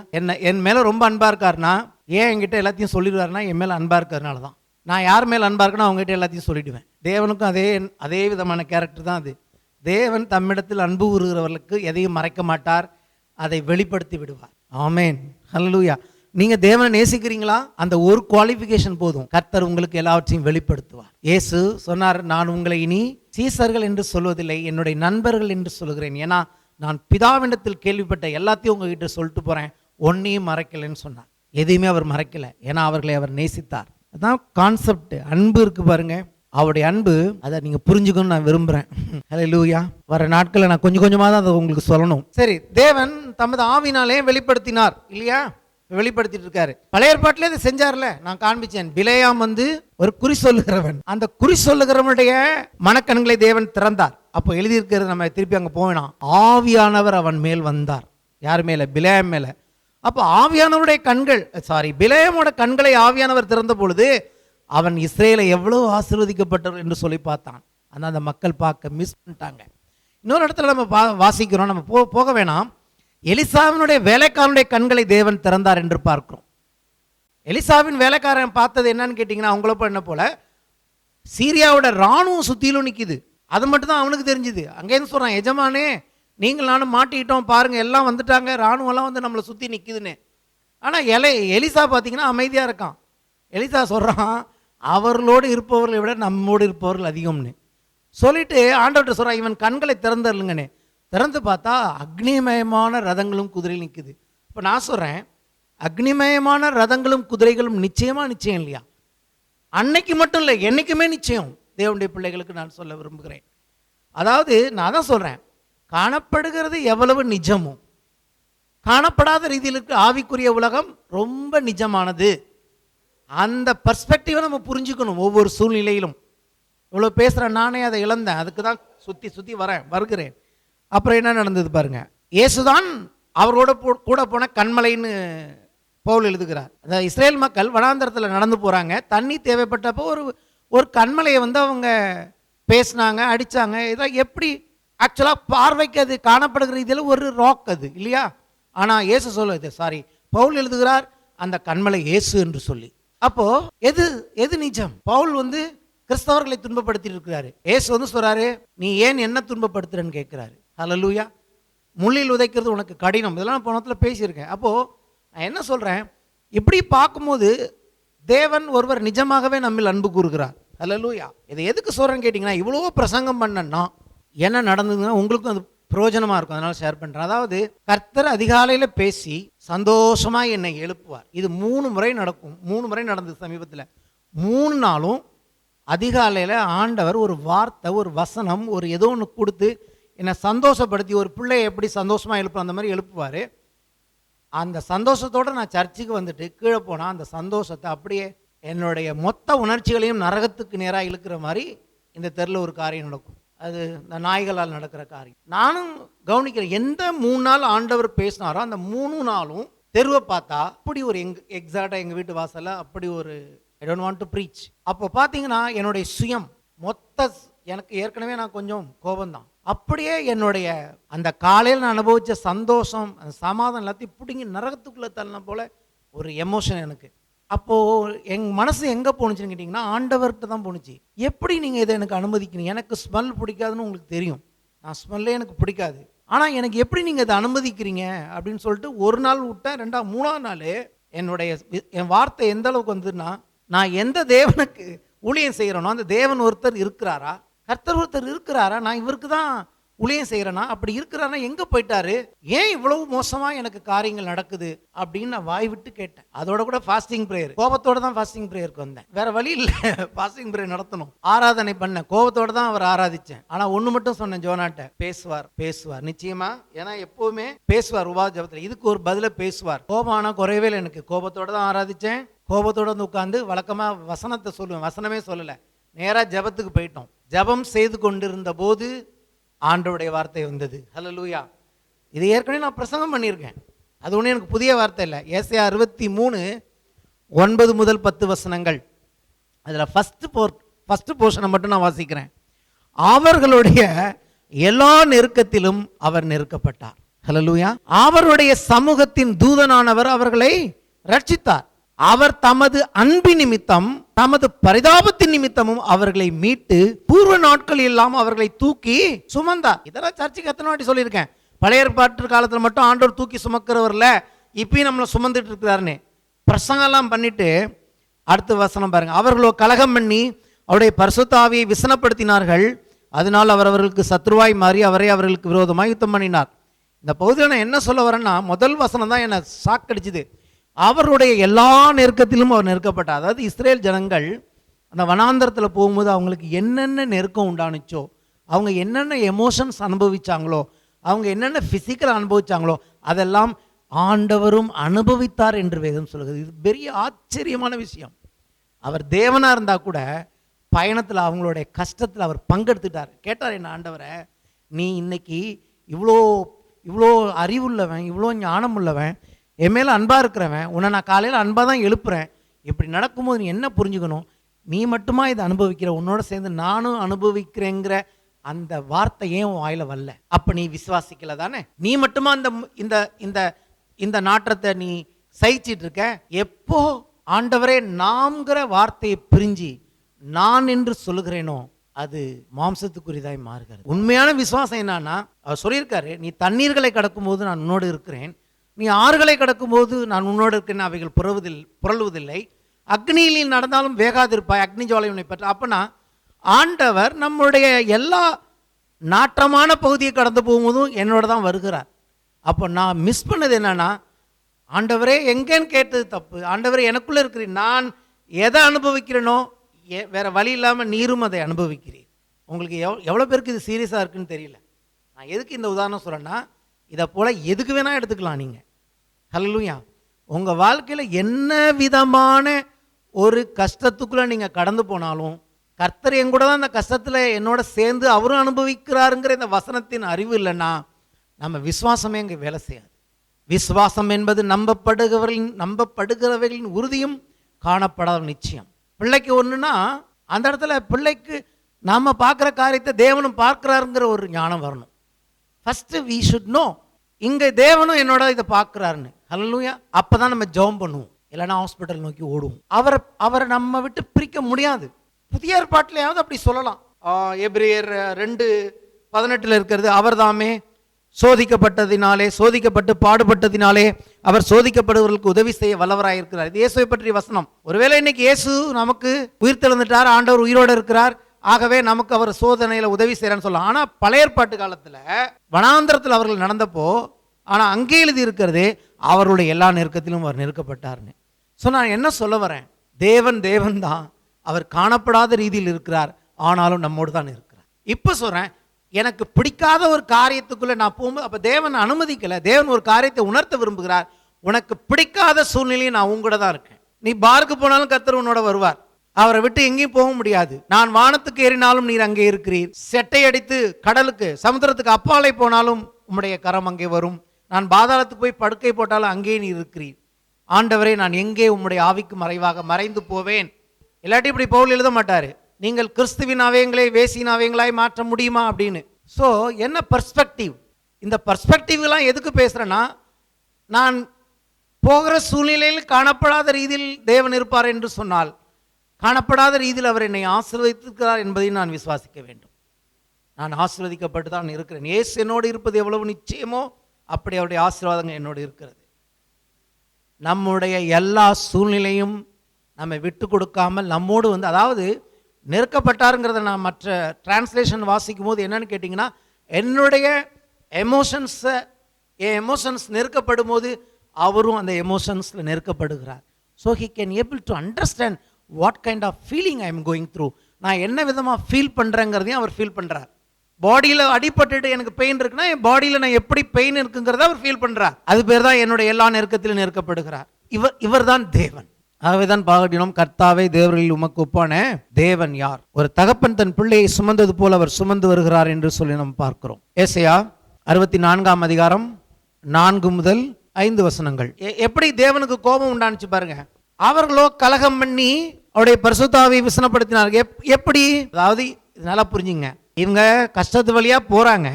என் மேல ரொம்ப அன்பா இருக்காருன்னா, ஏன் என்கிட்ட எல்லாத்தையும் சொல்லிடுவாருன்னா என் மேல அன்பா இருக்கிறதுனால தான். நான் யார் மேல அன்பா இருக்குன்னா அவங்க கிட்ட எல்லாத்தையும் சொல்லிடுவேன். தேவனுக்கும் அதே விதமான கேரக்டர் தான் அது. தேவன் தம்மிடத்தில் அன்பு கூறுகிறவர்களுக்கு எதையும் மறைக்க மாட்டார், அதை வெளிப்படுத்தி விடுவார். ஆமென், ஹல்லேலூயா. நீங்க தேவனை நேசிக்கிறீங்களா? அந்த ஒரு குவாலிஃபிகேஷன் போதும், கர்த்தர் உங்களுக்கு எல்லாவற்றையும் வெளிப்படுத்துவார். இயேசு சொன்னார், நான் உங்களை இனி சீசர்கள் என்று சொல்வதில்லை, என்னுடைய நண்பர்கள் என்று சொல்கிறேன். ஏன்னா நான் பிதாவினிடத்தில் கேள்விப்பட்ட எல்லாத்தையும் உங்ககிட்ட சொல்லிட்டு போறேன், ஒன்னையும் மறைக்கலைன்னு சொன்னார். எதையுமே அவர் மறைக்கல, ஏன்னா அவர்களை அவர் நேசித்தார். அதான் கான்செப்ட். அன்பு இருக்கு பாருங்க, அவருடைய அன்பு, அதை நீங்க புரிஞ்சுக்கணும்னு நான் விரும்புறேன். ஹல்லேலூயா. வர நாட்களில் நான் கொஞ்சம் கொஞ்சமாக தான் அதை உங்களுக்கு சொல்லணும். சரி, தேவன் தமது ஆவினாலே வெளிப்படுத்தினார் இல்லையா? வெளிப்படுத்திட்டு இருக்காரு. பழைய ஏற்பாட்டிலே இதை செஞ்சார்ல, நான் காண்பிச்சேன். பிலேயாம் ஒரு குறி சொல்லுகிறவன். அந்த குறி சொல்லுகிறவனுடைய மனக்கண்களை தேவன் திறந்தார். அப்போ எழுதியிருக்கிறது, நம்ம திருப்பி அங்கே போவேனா, ஆவியானவர் அவன் மேல் வந்தார். யார் மேல? பிலேயாம் மேல. அப்போ ஆவியானவருடைய கண்கள், பிலேயாமோட கண்களை ஆவியானவர் திறந்த பொழுது அவன் இஸ்ரேலை எவ்வளவு ஆசீர்வதிக்கப்பட்டவர் என்று சொல்லி பார்த்தான். ஆனால் அந்த மக்கள் பார்க்க மிஸ் பண்ணிட்டாங்க. இன்னொரு இடத்துல நம்ம வாசிக்கிறோம், நம்ம போக வேணாம். எலிசாவினுடைய வேலைக்காரனுடைய கண்களை தேவன் திறந்தார் என்று பார்க்கிறோம். எலிசாவின் வேலைக்காரன் பார்த்தது என்னன்னு கேட்டிங்கன்னா, அவங்கள என்ன போல சீரியாவோட இராணுவம் சுற்றிலும் நிற்கிது. அது மட்டும் தான் அவனுக்கு தெரிஞ்சுது. அங்கேருந்து சொல்கிறான், எஜமானே நீங்கள் நானும் மாட்டிக்கிட்டோம் பாருங்க, எல்லாம் வந்துட்டாங்க, இராணுவம்லாம் வந்து நம்மளை சுற்றி நிற்கிதுன்னு. ஆனால் எலிசா பார்த்தீங்கன்னா அமைதியாக இருக்கான். எலிசா சொல்கிறான், அவர்களோடு இருப்பவர்களை விட நம்மோடு இருப்பவர்கள் அதிகம்னு சொல்லிட்டு ஆண்டவர்கிட்ட சொல்கிறான், இவன் கண்களை திறந்துருங்கன்னு. திறந்து பார்த்தா அக்னிமயமான ரதங்களும் குதிரையும் நிற்குது. இப்போ நான் சொல்கிறேன், அக்னிமயமான ரதங்களும் குதிரைகளும் நிச்சயம் இல்லையா? அன்னைக்கு மட்டும் இல்லை, என்றைக்குமே நிச்சயம். தேவனுடைய பிள்ளைகளுக்கு நான் சொல்ல விரும்புகிறேன். அதாவது நான் தான் சொல்கிறேன், காணப்படுகிறது எவ்வளவு நிஜமோ, காணப்படாத ரீதியில் இருக்க ஆவிக்குரிய உலகம் ரொம்ப நிஜமானது. அந்த பர்ஸ்பெக்டிவை நம்ம புரிஞ்சுக்கணும். ஒவ்வொரு சூழ்நிலையிலும் இவ்வளோ பேசுகிறேன், நானே அதை இழந்தேன், அதுக்கு தான் சுற்றி வருகிறேன். அப்புறம் என்ன நடந்தது பாருங்க. இயேசுதான் அவரோட கூட போன கண்மலைன்னு பவுல் எழுதுகிறார். அதாவது இஸ்ரேல் மக்கள் வனாந்தரத்தில் நடந்து போகிறாங்க, தண்ணி தேவைப்பட்டப்போ ஒரு கண்மலையை அவங்க பேசினாங்க, அடித்தாங்க. இதை எப்படி ஆக்சுவலாக பார்வைக்கு அது காணப்படுகிற இதில் ஒரு ராக் அது இல்லையா? ஆனால் இயேசு பவுல் எழுதுகிறார் அந்த கண்மலை இயேசு என்று சொல்லி. அப்போ எது நிஜம்? பவுல் கிறிஸ்தவர்களை துன்பப்படுத்திட்டு இருக்கிறாரு. இயேசு சொல்றாரு, நீ ஏன் என்ன துன்பப்படுத்துறன்னு கேட்கிறாரு. ஹல்லேலூயா. முள்ளில் உதைக்கிறது உனக்கு கடினம், இதெல்லாம் போனத்தில் பேசியிருக்கேன். அப்போ நான் என்ன சொல்றேன், இப்படி பார்க்கும்போது தேவன் ஒருவர் நிஜமாகவே நம்மில் அன்பு கூறுகிறார். ஹல்லேலூயா. இதை எதுக்கு சொல்றேன்னு கேட்டிங்கன்னா, இவ்வளோ பிரசங்கம் பண்ணனா என்ன நடந்ததுன்னா உங்களுக்கும் அது பிரயோஜனமாக இருக்கும், அதனால ஷேர் பண்ணுறேன். அதாவது கர்த்தர் அதிகாலையில் பேசி சந்தோஷமாக என்னை எழுப்புவார். இது 3 முறை நடக்கும். 3 முறை நடந்தது சமீபத்தில். 3 நாளும் அதிகாலையில் ஆண்டவர் ஒரு வார்த்தை, ஒரு வசனம், ஒரு ஏதோ ஒன்று கொடுத்து என்னை சந்தோஷப்படுத்தி, ஒரு பிள்ளையை எப்படி சந்தோஷமாக எழுப்புற அந்த மாதிரி எழுப்புவார். அந்த சந்தோஷத்தோடு நான் சர்ச்சுக்கு வந்துட்டு கீழே போனால் அந்த சந்தோஷத்தை அப்படியே என்னுடைய மொத்த உணர்ச்சிகளையும் நரகத்துக்கு நேராக இழுக்கிற மாதிரி இந்த தெருவில் ஒரு காரியம் நடக்கும். அது இந்த நாய்களால் நடக்கிற காரியம். நானும் கவனிக்கிறேன், எந்த 3 நாள் ஆண்டவர் பேசினாரோ அந்த 3 நாளும் தெருவை பார்த்தா அப்படி ஒரு எக்ஸாக்டாக எங்கள் வீட்டு வாசலில் அப்படி ஒரு I don't want to preach. அப்போ பார்த்தீங்கன்னா என்னுடைய சுயம் எனக்கு ஏற்கனவே நான் கொஞ்சம் கோபம்தான். அப்படியே என்னுடைய அந்த காலையில் நான் அனுபவித்த சந்தோஷம், அந்த சமாதானம் எல்லாத்தையும் பிடிங்கி நரகத்துக்குள்ளே தள்ளின போல ஒரு எமோஷன் எனக்கு. அப்போது எங்கள் மனசு எங்கே போணுச்சுன்னு கேட்டிங்கன்னா ஆண்டவர்கிட்ட தான் போணுச்சு. எப்படி நீங்கள் இதை எனக்கு அனுமதிக்கணும்? எனக்கு ஸ்மெல் பிடிக்காதுன்னு உங்களுக்கு தெரியும், நான் ஸ்மெல்லே எனக்கு பிடிக்காது. ஆனால் எனக்கு எப்படி நீங்கள் இதை அனுமதிக்கிறீங்க அப்படின்னு சொல்லிட்டு 1 நாள் விட்டேன். 2வது 3வது நாள் என் வார்த்தை எந்த அளவுக்கு வந்ததுன்னா, நான் எந்த தேவனுக்கு ஊழியம் செய்கிறேனோ அந்த தேவன் ஒருத்தர் இருக்கிறாரா, கர்த்தர் ஒருத்தர் இருக்கிறாரா, நான் இவருக்கு தான் ஊழியம் செய்கிறேனா, அப்படி இருக்கிறாரா, எங்கே போயிட்டாரு, ஏன் இவ்வளவு மோசமாக எனக்கு காரியங்கள் நடக்குது அப்படின்னு நான் வாய் விட்டு கேட்டேன். அதோட கூட ஃபாஸ்டிங் ப்ரேயர், கோபத்தோடு தான் ஃபாஸ்டிங் ப்ரேயருக்கு வந்தேன். வேற வழி இல்லை, ஃபாஸ்டிங் ப்ரேயர் நடத்தணும். ஆராதனை பண்ணேன், கோபத்தோடு தான் அவர் ஆராதிச்சேன். ஆனால் ஒன்று மட்டும் சொன்னேன் ஜோனாட்ட, பேசுவார் நிச்சயமா, ஏன்னா எப்பவுமே பேசுவார் உபாத ஜபத்தில், இதுக்கு ஒரு பதில பேசுவார். கோபம் ஆனால் குறையவே இல்லை எனக்கு. கோபத்தோடு தான் ஆராதிச்சேன், கோபத்தோடு உட்காந்து வழக்கமாக வசனத்தை சொல்லுவேன், வசனமே சொல்லலை, நேராக ஜபத்துக்கு போயிட்டோம். ஜபம் செய்து கொண்டிருந்த போது ஆண்டவருடைய வார்த்தை வந்தது. ஹல்லேலூயா. இது ஏற்கனவே நான் பிரசங்கம் பண்ணியிருக்கேன், அது ஒன்றும் எனக்கு புதிய வார்த்தை இல்லை. ஏசாயா 63:9 முதல் 10 வசனங்கள். அதில் ஃபஸ்ட்டு போர்ஷனை மட்டும் நான் வாசிக்கிறேன். அவர்களுடைய எல்லா நெருக்கத்திலும் அவர் நெருக்கப்பட்டார். ஹல்லேலூயா. அவருடைய சமூகத்தின் தூதனானவர் அவர்களை ரட்சித்தார். அவர் தமது அன்பின் நிமித்தம் தமது பரிதாபத்தின் நிமித்தமும் அவர்களை மீட்டு பூர்வ நாட்கள் இல்லாம அவர்களை தூக்கி சுமந்தார். இதெல்லாம் சர்ச்சுக்கு எத்தனை வாட்டி சொல்லியிருக்கேன். பழைய ஏற்பாட்டு காலத்துல மட்டும் ஆண்டவர் தூக்கி சுமக்கிறவர்ல இப்பயும் நம்மளை சுமந்துட்டு இருக்கிறாருன்னு பிரசங்கெல்லாம் பண்ணிட்டு அடுத்த வசனம் பாருங்க. அவர்களோ கலகம் பண்ணி அவருடைய பரிசுத்த ஆவியை விசனப்படுத்தினார்கள். அதனால் அவர் அவர்களுக்கு சத்ருவாய் மாறி அவரை அவர்களுக்கு விரோதமாக யுத்தம் பண்ணினார். இந்த பகுதியில் நான் என்ன சொல்ல வரேன்னா, முதல் வசனம் தான் என்னை சாக்கடிச்சுது. அவருடைய எல்லா நெருக்கத்திலும் அவர் நெருக்கப்பட்டார். அதாவது இஸ்ரேல் ஜனங்கள் அந்த வனாந்தரத்தில் போகும்போது அவங்களுக்கு என்னென்ன நெருக்கம் உண்டானுச்சோ, அவங்க என்னென்ன எமோஷன்ஸ் அனுபவிச்சாங்களோ, அவங்க என்னென்ன ஃபிசிக்கல் அனுபவிச்சாங்களோ அதெல்லாம் ஆண்டவரும் அனுபவித்தார் என்று வேதம் சொல்கிறது. இது பெரிய ஆச்சரியமான விஷயம். அவர் தேவனாக இருந்தால் கூட பயணத்தில் அவங்களுடைய கஷ்டத்தில் அவர் பங்கெடுத்துட்டார். கேட்டார், என்ன ஆண்டவரை, நீ இன்னைக்கு இவ்வளோ இவ்வளோ அறிவுள்ளவன், இவ்வளோ ஞானம் உள்ளவன், என் மேலே அன்பாக இருக்கிறவன், உன்னை நான் காலையில் அன்பாக தான் எழுப்புறேன், இப்படி நடக்கும்போது நீ என்ன புரிஞ்சுக்கணும், நீ மட்டுமா இதை அனுபவிக்கிற, உன்னோட சேர்ந்து நானும் அனுபவிக்கிறேங்கிற அந்த வார்த்தை ஏன் உன் வாயில வரல? அப்ப நீ விசுவாசிக்கல தானே? நீ மட்டுமா இந்த இந்த இந்த நாற்றத்தை நீ சகிச்சிட்டு இருக்க? எப்போ ஆண்டவரே நாம்ங்கிற வார்த்தையை பிரிஞ்சு நான் என்று சொல்லுகிறேனோ அது மாம்சத்துக்குரியதாய் மாறுகிறது. உண்மையான விசுவாசம் என்னன்னா, அவர் சொல்லியிருக்காரு, நீ தண்ணீர்களை கடக்கும் போது நான் உன்னோடு இருக்கிறேன், நீ ஆறுகளை கடக்கும் போது நான் உன்னோடு இருக்கிறேன், அவைகள் புரளுவதில்லை, அக்னியில் நடந்தாலும் வேகாதிருப்பாய், அக்னி ஜுவாலை உன்னை பற்றி. அப்பனா ஆண்டவர் நம்முடைய எல்லா நாட்டமான பகுதியை கடந்து போகும்போதும் என்னோட தான் வருகிறார். அப்போ நான் மிஸ் பண்ணது என்னன்னா, ஆண்டவரே எங்கேன்னு கேட்டது தப்பு. ஆண்டவரே எனக்குள்ளே இருக்கிறேன், நான் எதை அனுபவிக்கிறேனோ வேற வழி இல்லாமல் நீரும் அதை அனுபவிக்கிறீர். உங்களுக்கு எவ்வளோ பேருக்கு இது சீரியஸாக இருக்குன்னு தெரியல. நான் எதுக்கு இந்த உதாரணம் சொல்கிறேன்னா, இதை போல் எதுக்கு வேணால் எடுத்துக்கலாம் நீங்கள். ஹல்லேலூயா. உங்கள் வாழ்க்கையில் என்ன விதமான ஒரு கஷ்டத்துக்குள்ளே நீங்கள் கடந்து போனாலும் கர்த்தர் என் கூட தான் அந்த கஷ்டத்தில் என்னோட சேர்ந்து அவரும் அனுபவிக்கிறாருங்கிற இந்த வசனத்தின் அறிவு இல்லைன்னா நம்ம விசுவாசமே இங்கே வேலை செய்யாது. விசுவாசம் என்பது நம்பப்படுகிறவர்களின் உறுதியும் காணப்படாத நிச்சயம். பிள்ளைக்கு ஒன்றுனா அந்த இடத்துல பிள்ளைக்கு நாம் பார்க்குற காரியத்தை தேவனும் பார்க்குறாருங்கிற ஒரு ஞானம் வரணும். ஃபஸ்ட்டு வி ஷுட் நோ, இங்கே தேவனும் என்னோட இதை பார்க்குறாருன்னு. ஹல்லேலூயா. அப்போ தான் நம்ம ஜெபம் பண்ணுவோம், இல்லைன்னா ஹாஸ்பிட்டல் நோக்கி ஓடுவோம். அவரை நம்ம விட்டு பிரிக்க முடியாது. புதிய ஏற்பாட்டிலையாவது அப்படி சொல்லலாம். எபிரேயர் 2:18 இருக்கிறது, அவர் தாமே சோதிக்கப்பட்டு பாடுபட்டதினாலே அவர் சோதிக்கப்படுவர்களுக்கு உதவி செய்ய வல்லவராயிருக்கிறார். இது இயேசுவை பற்றிய வசனம். ஒருவேளை இன்னைக்கு இயேசு நமக்கு உயிர் தெழுந்துட்டார், ஆண்டவர் உயிரோடு இருக்கிறார், ஆகவே நமக்கு அவர் சோதனையில உதவி செய்யறான்னு சொல்லலாம். ஆனா பழைய ஏற்பாட்டு காலத்துல வனாந்தரத்தில் அவர்கள் நடந்தப்போ, ஆனா அங்கே எழுதி இருக்கிறது அவருடைய எல்லா நெருக்கத்திலும் அவர் நெருக்கப்பட்டார்னு. ஸோ நான் என்ன சொல்ல வரேன், தேவன் தான், அவர் காணப்படாத ரீதியில் இருக்கிறார், ஆனாலும் நம்மோடு தான் இருக்கிறார். இப்போ சொல்றேன், எனக்கு பிடிக்காத ஒரு காரியத்துக்குள்ள நான் போகும்போது அப்ப தேவன் அனுமதிக்கல. தேவன் ஒரு காரியத்தை உணர்த்த விரும்புகிறார். உனக்கு பிடிக்காத சூழ்நிலையும் நான் உங்கூட தான் இருக்கேன். நீ பாருக்கு போனாலும் கர்த்தர் உன்னோட வருவார், அவரை விட்டு எங்கேயும் போக முடியாது. நான் வானத்துக்கு ஏறினாலும் நீர் அங்கே இருக்கிறீர், செட்டை அடித்து கடலுக்கு சமுத்திரத்துக்கு அப்பாலை போனாலும் உம்முடைய கரம் அங்கே வரும், நான் பாதாளத்துக்கு போய் படுக்கை போட்டாலும் அங்கே நீர் இருக்கிறீர். ஆண்டவரே, நான் எங்கே உம்முடைய ஆவிக்கு மறைவாக மறைந்து போவேன்? இல்லாட்டி இப்படி பவுல் எழுத மாட்டாரு, நீங்கள் கிறிஸ்துவின் அவயங்களை வேசியின் அவயங்களாய் மாற்ற முடியுமா அப்படின்னு. ஸோ என்ன பர்ஸ்பெக்டிவ், இந்த பர்ஸ்பெக்டிவ்லாம் எதுக்கு பேசுகிறேன்னா, நான் போகிற சூழ்நிலையில் காணப்படாத ரீதியில் தேவன் இருப்பார் என்று சொன்னால், காணப்படாத ரீதியில் அவர் என்னை ஆசீர்வதித்திருக்கிறார் என்பதை நான் விசுவாசிக்க வேண்டும். நான் ஆசீர்வதிக்கப்பட்டு தான் இருக்கிறேன். இயேசு என்னோடு இருப்பது எவ்வளவு நிச்சயமோ அப்படி அவருடைய ஆசீர்வாதங்கள் என்னோடு இருக்கிறது. நம்முடைய எல்லா சூழ்நிலையும் நம்ம விட்டு கொடுக்காமல் நம்மோடு அதாவது நெருக்கப்பட்டாருங்கிறத நான் மற்ற டிரான்ஸ்லேஷன் வாசிக்கும் போது என்னன்னு கேட்டிங்கன்னா, என்னுடைய எமோஷன்ஸ் நெருக்கப்படும் போது அவரும் அந்த எமோஷன்ஸில் நெருக்கப்படுகிறார். So he can able to understand what kind of feeling I am going through. நான் என்ன விதமாக ஃபீல் பண்ணுறேங்கிறதையும் அவர் ஃபீல் பண்ணுறார். பாடியில் அடிபட்டுட்டு எனக்கு பெயின் இருக்குன்னா என் பாடியில் நான் எப்படி பெயின் இருக்குங்கிறத அவர் ஃபீல் பண்ணுறார். அது பேர் தான் என்னுடைய எல்லா நெருக்கத்திலும் நெருக்கப்படுகிறார். இவர் தான் தேவன். ஆகவேதான் பாடினோம், கர்த்தாவே தேவர்களில் உமக்கு ஒப்பான தேவன் யார்? ஒரு தகப்பன் தன் பிள்ளையை சுமந்தது போல அவர் சுமந்து வருகிறார் என்று சொல்லி நாம் பார்க்கிறோம். ஏசாயா 64:4-5 வசனங்கள். எப்படி தேவனுக்கு கோபம் உண்டானுச்சு பாருங்க. அவர்களோ கலகம் பண்ணி அவருடைய பரிசுத்த ஆவியை விசனப்படுத்தினார்கள். எப்படி? அதாவது நல்லா புரிஞ்சுங்க, இவங்க கஷ்டத்து வழியா போறாங்க,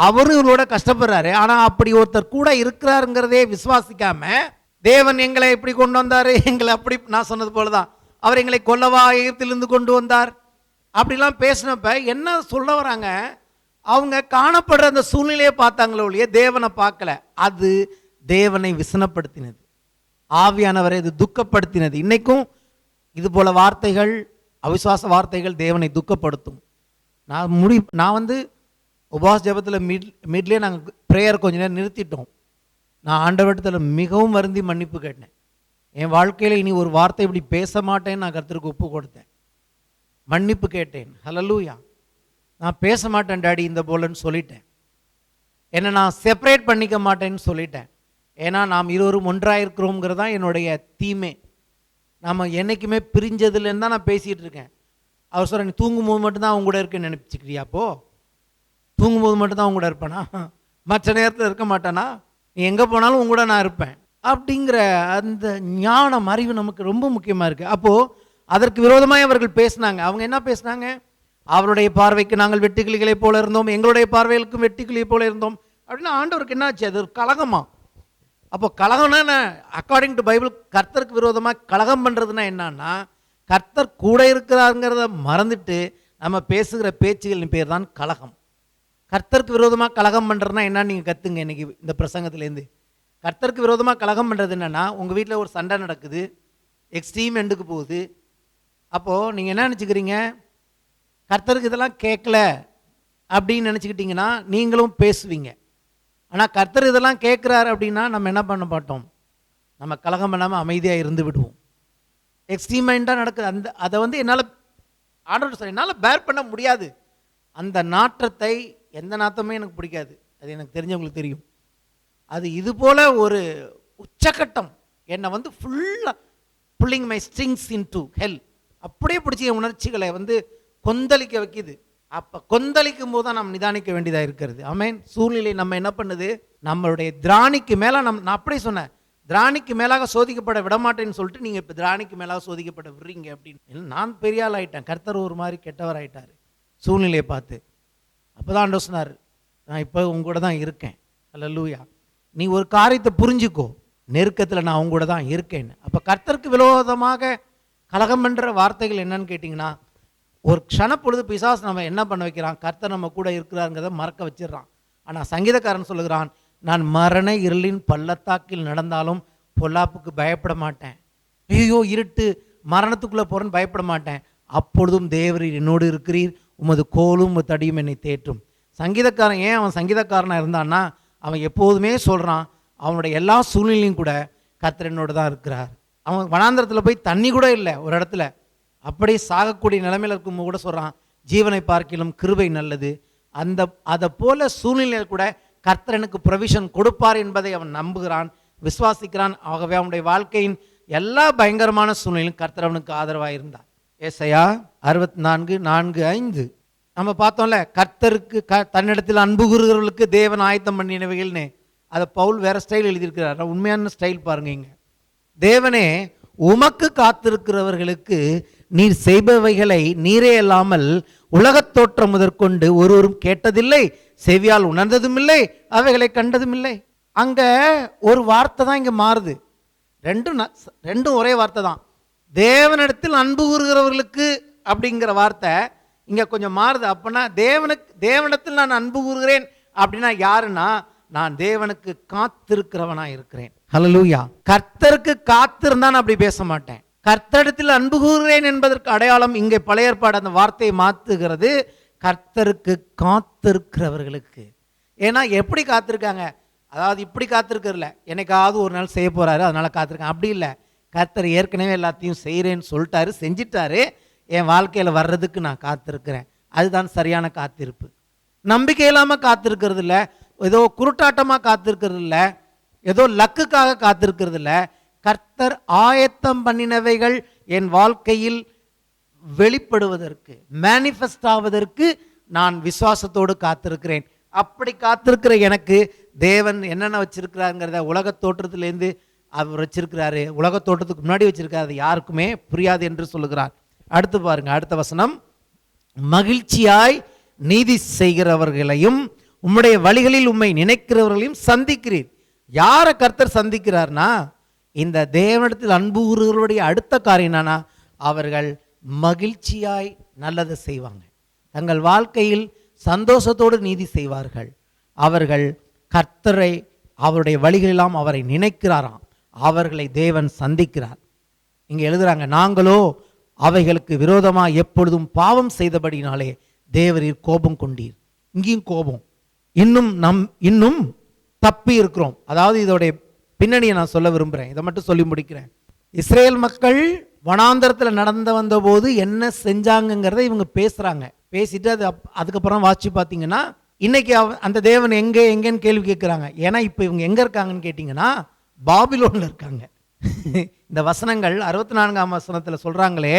அவரும் இவங்களோட கஷ்டப்படுறாரு. ஆனா அப்படி ஒருத்தர் கூட இருக்கிறாருங்கிறதே விசுவாசிக்காம, தேவன் எங்களை இப்படி கொண்டு வந்தாரு, எங்களை அப்படி, நான் சொன்னது போலதான் அவர் எங்களை கொல்லவா எகிப்திலிருந்து கொண்டு வந்தார் அப்படிலாம் பேசினப்ப என்ன சொல்ல வராங்க, அவங்க காணப்படுற அந்த சூழ்நிலையை பார்த்தாங்களோ ஒழிய தேவனை பார்க்கல. அது தேவனை விசனப்படுத்தினது, ஆவியானவரை இது துக்கப்படுத்தினது. இன்னைக்கும் இது போல வார்த்தைகள், அவிசுவாச வார்த்தைகள் தேவனை துக்கப்படுத்தும். நான் உபவாச ஜெபத்தில் மிட்லேயே நாங்கள் ப்ரேயர் கொஞ்ச நேரம் நிறுத்திட்டோம். நான் ஆண்டவரிடத்தில் மிகவும் வருந்தி மன்னிப்பு கேட்டேன். என் வாழ்க்கையில் இனி ஒரு வார்த்தை இப்படி பேச மாட்டேன்னு நான் கர்த்தருக்கு ஒப்பு கொடுத்தேன், மன்னிப்பு கேட்டேன். ஹல்லேலூயா. நான் பேச மாட்டேன் டாடி இந்த போலன்னு சொல்லிட்டேன். என்னை நான் செப்பரேட் பண்ணிக்க மாட்டேன்னு சொல்லிட்டேன். ஏன்னா நாம் இருவரும் ஒன்றாயிருக்கிறோங்கிறது தான் என்னுடைய தீமே. நாம் என்றைக்குமே பிரிஞ்சதுலேருந்து தான் நான் பேசிகிட்டு இருக்கேன். அவர் சொல்கிறேன், நீ தூங்கும்போது மட்டும்தான் அவங்க கூட இருக்குன்னு நினைச்சிக்கிறியா? அப்போ தூங்கும்போது மட்டும்தான் அவங்க கூட இருப்பேனா? மற்ற நேரத்தில் இருக்க மாட்டேனா? நீ எங்கே போனாலும் உங்க கூட நான் இருப்பேன் அப்படிங்கிற அந்த ஞானம், அறிவு நமக்கு ரொம்ப முக்கியமாக இருக்குது. அப்போது அதற்கு விரோதமாக அவர்கள் பேசினாங்க. அவங்க என்ன பேசினாங்க? அவருடைய பார்வைக்கு நாங்கள் வெட்டுக்கிளிகளை போல இருந்தோம், எங்களுடைய பார்வைகளுக்கும் வெட்டுக்கிளியை போல இருந்தோம் அப்படின்னா ஆண்டவருக்கு என்ன ஆச்சு? அது ஒரு கலகமா? அப்போ கலகம்னா என்ன? அக்கார்டிங் டு பைபிள் கர்த்தருக்கு விரோதமாக கலகம் பண்ணுறதுனா என்னன்னா, கர்த்தர் கூட இருக்கிறாருங்கிறத மறந்துட்டு நம்ம பேசுகிற பேச்சுகளின் பேர் தான் கலகம். கர்த்தருக்கு விரோதமாக கலகம் பண்ணுறதுனா என்னன்னு நீங்கள் கற்றுங்க இன்றைக்கி இந்த பிரசங்கத்துலேருந்து. கர்த்தருக்கு விரோதமாக கலகம் பண்ணுறது என்னென்னா, உங்கள் வீட்டில் ஒரு சண்டை நடக்குது, எக்ஸ்ட்ரீம் எண்டுக்கு போகுது. அப்போது நீங்கள் என்ன நினச்சிக்கிறீங்க? கர்த்தருக்கு இதெல்லாம் கேட்கல அப்படின்னு நினச்சிக்கிட்டிங்கன்னா நீங்களும் பேசுவீங்க. ஆனால் கர்த்தர் இதெல்லாம் கேட்குறாரு அப்படின்னா நம்ம என்ன பண்ண மாட்டோம்? நம்ம கலகம் பண்ணாமல் அமைதியாக இருந்து விடுவோம். எக்ஸ்ட்ரீம் மைண்டாக நடக்குது. அதை என்னால் ஆர்டர் சொல்ல என்னால் பேர் பண்ண முடியாது. அந்த நாற்றத்தை, எந்த நாற்றமே எனக்கு பிடிக்காது, அது எனக்கு தெரிஞ்சவங்களுக்கு தெரியும். அது இது போல் ஒரு உச்சக்கட்டம் என்னை ஃபுல்லாக pulling my strings in to hell, அப்படியே பிடிச்சி என் உணர்ச்சிகளை கொந்தளிக்க வைக்குது. அப்போ கொந்தளிக்கும் போது தான் நம்ம நிதானிக்க வேண்டியதாக இருக்கிறது. ஆமென். சூழ்நிலை நம்ம என்ன பண்ணுது? நம்மளுடைய திராணிக்கு மேலே நான் அப்படியே சொன்னேன், திராணிக்கு மேலாக சோதிக்கப்பட விடமாட்டேன்னு சொல்லிட்டு நீங்கள் இப்போ திராணிக்கு மேலாக சோதிக்கப்பட விடுறீங்க அப்படின்னு. நான் பெரிய ஆள் ஆகிட்டேன், கர்த்தர் ஒரு மாதிரி கெட்டவர் ஆகிட்டார் சூழ்நிலையை பார்த்து. அப்போ தான் ஆண்டவர் சொன்னார், நான் இப்போ உங்க கூட தான் இருக்கேன். அல்லேலூயா. நீ ஒரு காரியத்தை புரிஞ்சுக்கோ, நெருக்கத்தில் நான் அவங்க கூட தான் இருக்கேன்னு. அப்போ கர்த்தருக்கு விரோதமாக கலகம் பண்ணுற வார்த்தைகள் என்னன்னு கேட்டிங்கன்னா, ஒரு க்ஷணப்பொழுது பிசாசு நம்ம என்ன பண்ண வைக்கிறான்? கர்த்தர் நம்ம கூட இருக்கிறாருங்கிறத மறக்க வச்சிடறான். ஆனால் சங்கீதக்காரன் சொல்லுகிறான், நான் மரண இருளின் பள்ளத்தாக்கில் நடந்தாலும் பொல்லாப்புக்கு பயப்பட மாட்டேன். ஐயோ இருட்டு, மரணத்துக்குள்ளே போகிறேன்னு பயப்பட மாட்டேன். அப்பொழுதும் தேவரீர் என்னோடு இருக்கிறீர், உமது கோலும் உமது தடியும் என்னை தேற்றும். சங்கீதக்காரன் ஏன் அவன் சங்கீதக்காரனாக இருந்தான்னா, அவன் எப்போதுமே சொல்கிறான், அவனுடைய எல்லா சூழ்நிலையும் கூட கர்த்தர் என்னோடு தான் இருக்கிறார். அவன் வனாந்திரத்தில் போய் தண்ணி கூட இல்லை ஒரு இடத்துல, அப்படியே சாகக்கூடிய நிலைமையில் இருக்கும்போது கூட சொல்கிறான், ஜீவனை பார்க்கிலும் கிருபை நல்லது. அதை போல சூழ்நிலையில் கூட கர்த்தர் எனக்கு ப்ரொவிஷன் கொடுப்பார் என்பதை அவன் நம்புகிறான், விசுவாசிக்கிறான். ஆகவே அவனுடைய வாழ்க்கையின் எல்லா பயங்கரமான சூழ்நிலையும் கர்த்தர் அவனுக்கு ஆதரவாக இருந்தார். ஏசாயா 64:4-5 நம்ம பார்த்தோம்ல, கர்த்தருக்கு தன்னிடத்தில் அன்பு கூறுகிறவர்களுக்கு தேவன் ஆயத்தம் பண்ணினவைகள்னு. அதை பவுல் வேற ஸ்டைல் எழுதியிருக்கிறார். உண்மையான ஸ்டைல் பாருங்க. இங்க தேவனே உமக்கு காத்திருக்கிறவர்களுக்கு நீர் செய்பவைகளை நீரே அல்லாமல் உலகத் தோற்றம் முதற்கொண்டு ஒருவரும் கேட்டதில்லை, செவியால் உணர்ந்ததும் இல்லை, அவைகளை கண்டதும் இல்லை. அங்க ஒரு வார்த்தை தான் இங்க மாறுது. ரெண்டும் ஒரே வார்த்தை தான். தேவனிடத்தில் அன்பு கூறுகிறவர்களுக்கு அப்படிங்கிற வார்த்தை இங்க கொஞ்சம் மாறுது. அப்பனா தேவனிடத்தில் நான் அன்பு கூறுகிறேன் அப்படின்னா யாருன்னா, நான் தேவனுக்கு காத்திருக்கிறவனா இருக்கிறேன். ஹல்லேலூயா. கர்த்தருக்கு காத்திருந்தா நான் அப்படி பேச மாட்டேன். கர்த்தரிடத்தில் அன்பு கூறுகிறேன் என்பதற்கு அடையாளம் இங்கே பழைய ஏற்பாடு அந்த வார்த்தையை மாற்றுகிறது, கர்த்தருக்கு காத்திருக்கிறவர்களுக்கு. ஏன்னா எப்படி காத்திருக்காங்க? அதாவது இப்படி காத்திருக்கிறதில்ல, என்னைக்காவது ஒரு நாள் செய்ய போறாரு அதனால காத்திருக்காங்க, அப்படி இல்லை. கர்த்தர் ஏற்கனவே எல்லாத்தையும் செய்கிறேன்னு சொல்லிட்டாரு, செஞ்சிட்டாரு, என் வாழ்க்கையில் வர்றதுக்கு நான் காத்திருக்கிறேன். அதுதான் சரியான காத்திருப்பு. நம்பிக்கை இல்லாமல் காத்திருக்கிறது இல்லை, ஏதோ குருட்டாட்டமாக காத்திருக்கிறது இல்லை, ஏதோ லக்குக்காக காத்திருக்கிறது இல்லை. கர்த்தர் ஆயத்தம் பண்ணினவைகள் என் வாழ்க்கையில் வெளிப்படுவதற்கு, மேனிஃபெஸ்ட் ஆவதற்கு நான் விசுவாசத்தோடு காத்திருக்கிறேன். அப்படி காத்திருக்கிற எனக்கு தேவன் என்னென்ன வச்சிருக்கிறாருங்கிறத உலகத் தோற்றத்திலேருந்து அவர் வச்சிருக்கிறாரு. உலகத் தோற்றத்துக்கு முன்னாடி வச்சிருக்காரு, யாருக்குமே புரியாது என்று சொல்லுகிறார். அடுத்து பாருங்க, அடுத்த வசனம், மகிழ்ச்சியாய் நீதி செய்கிறவர்களையும் உம்முடைய வழிகளில் உம்மை நினைக்கிறவர்களையும் சந்திக்கிறீர். யாரை கர்த்தர் சந்திக்கிறார்னா, இந்த தேவனிடத்தில் அன்பு கூறுகிறவருடைய அடுத்த காரியம் என்னன்னா, அவர்கள் மகிழ்ச்சியாய் நல்லது செய்வாங்க. தங்கள் வாழ்க்கையில் சந்தோஷத்தோடு நீதி செய்வார்கள். அவர்கள் கர்த்தரை அவருடைய வழிகளெல்லாம் அவரை நினைக்கிறாராம். அவர்களை தேவன் சந்திக்கிறார். இங்கே எழுதுறாங்க, நாங்களோ அவைகளுக்கு விரோதமாக எப்பொழுதும் பாவம் செய்தபடினாலே தேவரீர் கோபம் கொண்டீர். இங்கேயும் கோபம், இன்னும் தப்பி இருக்கிறோம். அதாவது இதோடைய பின்னணியை நான் சொல்ல விரும்புகிறேன், இதை மட்டும் சொல்லி முடிக்கிறேன். இஸ்ரேல் மக்கள் வனாந்தரத்தில் நடந்து வந்த போது என்ன செஞ்சாங்கிறத இவங்க பேசுறாங்க. பேசிட்டு அதுக்கப்புறம் வாட்சி பார்த்தீங்கன்னா இன்னைக்கு அந்த தேவன் எங்கேன்னு கேள்வி கேட்குறாங்க. ஏன்னா இப்போ இவங்க எங்கே இருக்காங்கன்னு கேட்டிங்கன்னா பாபிலோனில் இருக்காங்க. இந்த வசனங்கள் 64ஆம் வசனத்தில் சொல்கிறாங்களே,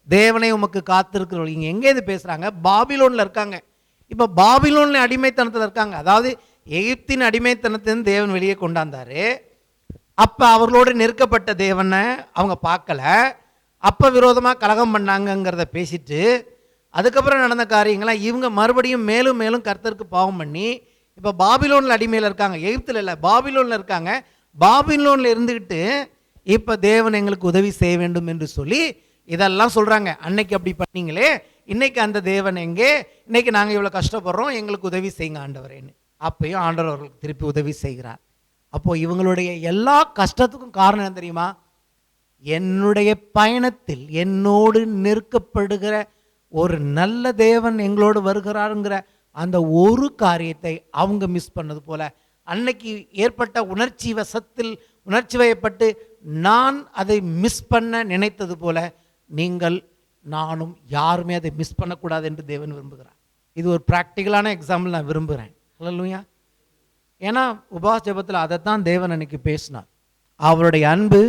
தேவனை உமக்கு காத்திருக்கிறவர்கள், இங்கே எங்கே இது பேசுகிறாங்க? பாபிலோனில் இருக்காங்க. இப்போ பாபிலோனில் அடிமைத்தனத்தில் இருக்காங்க. அதாவது எகிப்தின் அடிமைத்தனத்திலிருந்து தேவன் வெளியே கொண்டாந்தாரு. அப்போ அவர்களோடு நெருக்கப்பட்ட தேவனை அவங்க பார்க்கல. அப்போ விரோதமாக கலகம் பண்ணாங்கங்கிறத பேசிட்டு அதுக்கப்புறம் நடந்த காரியங்களாம் இவங்க மறுபடியும் மேலும் மேலும் கர்த்தருக்கு பாவம் பண்ணி இப்போ பாபிலோனில் அடிமையில் இருக்காங்க. எகிப்தில் இல்லை, பாபிலோனில் இருக்காங்க. பாபிலோனில் இருந்துக்கிட்டு இப்போ தேவன் எங்களுக்கு உதவி செய்ய வேண்டும் என்று சொல்லி இதெல்லாம் சொல்கிறாங்க. அன்னைக்கு அப்படி பண்ணீங்களே, இன்னைக்கு அந்த தேவன் எங்கே? இன்னைக்கு நாங்கள் இவ்வளோ கஷ்டப்படுறோம், எங்களுக்கு உதவி செய்யுங்க ஆண்டவரேன்னு. அப்பயும் ஆண்டவர் அவர்களுக்கு திருப்பி உதவி செய்கிறார். அப்போது இவங்களுடைய எல்லா கஷ்டத்துக்கும் காரணம் என்ன தெரியுமா? என்னுடைய பயணத்தில் என்னோடு நெருக்கப்படுகிற ஒரு நல்ல தேவன் எங்களோடு வருகிறாருங்கிற அந்த ஒரு காரியத்தை அவங்க மிஸ் பண்ணது போல, அன்னைக்கு ஏற்பட்ட உணர்ச்சி வயப்பட்டு நான் அதை மிஸ் பண்ண நினைத்தது போல நீங்கள் நானும் யாருமே அதை மிஸ் பண்ணக்கூடாது என்று தேவன் விரும்புகிறார். இது ஒரு ப்ராக்டிக்கலான எக்ஸாம்பிள் நான் விரும்புகிறேன். ஹல்லேலூயா. ஏன்னா உபவாச ஜெபத்தில் அதைத்தான் தேவன் அன்னைக்கு பேசினார். அவருடைய அன்பு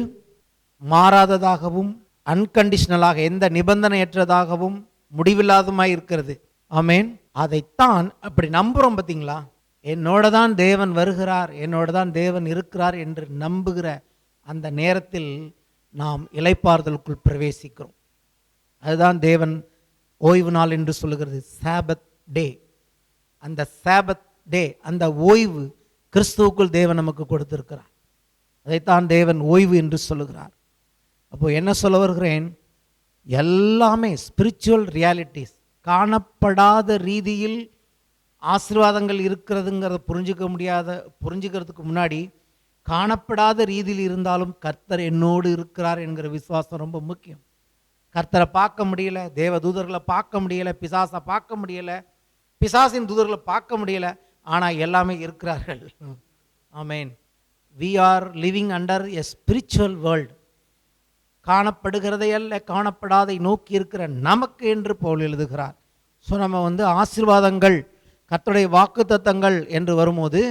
மாறாததாகவும் அன்கண்டிஷனலாக எந்த நிபந்தனையற்றதாகவும் முடிவில்லாதமாய் இருக்கிறது. ஆமேன். அதைத்தான் அப்படி நம்புகிறோம். பார்த்தீங்களா? என்னோட தான் தேவன் வருகிறார், என்னோட தான் தேவன் இருக்கிறார் என்று நம்புகிற அந்த நேரத்தில் நாம் இளைப்பாறுதலுக்குள் பிரவேசிக்கிறோம். அதுதான் தேவன் ஓய்வு நாள் என்று சொல்லுகிறது, சாபத் டே. அந்த சாபத் டே, அந்த ஓய்வு கிறிஸ்துவுக்குள் தேவன் நமக்கு கொடுத்திருக்கிறார். அதைத்தான் தேவன் ஓய்வு என்று சொல்லுகிறார். அப்போ என்ன சொல்ல வருகிறேன்? எல்லாமே ஸ்பிரிச்சுவல் ரியாலிட்டிஸ், காணப்படாத ரீதியில் ஆசீர்வாதங்கள் இருக்கிறதுங்கிறத புரிஞ்சுக்கிறதுக்கு முன்னாடி காணப்படாத ரீதியில் இருந்தாலும் கர்த்தர் என்னோடு இருக்கிறார் என்கிற விசுவாசம் ரொம்ப முக்கியம். கர்த்தரை பார்க்க முடியல, தேவ தூதர்களை பார்க்க முடியல, பிசாசை பார்க்க முடியல, பிசாசின் தூதர்களை பார்க்க முடியல, ஆனால் எல்லாமே இருக்கிறார்கள். ஆமேன். we are living under a spiritual world. காணப்படுகிறதை அல்ல, காணப்படாதை நோக்கி இருக்கிற நமக்கு என்று பவுல் எழுதுகிறார். ஸோ நம்ம ஆசீர்வாதங்கள், கர்த்தருடைய வாக்குத்தத்தங்கள் என்று வரும்போது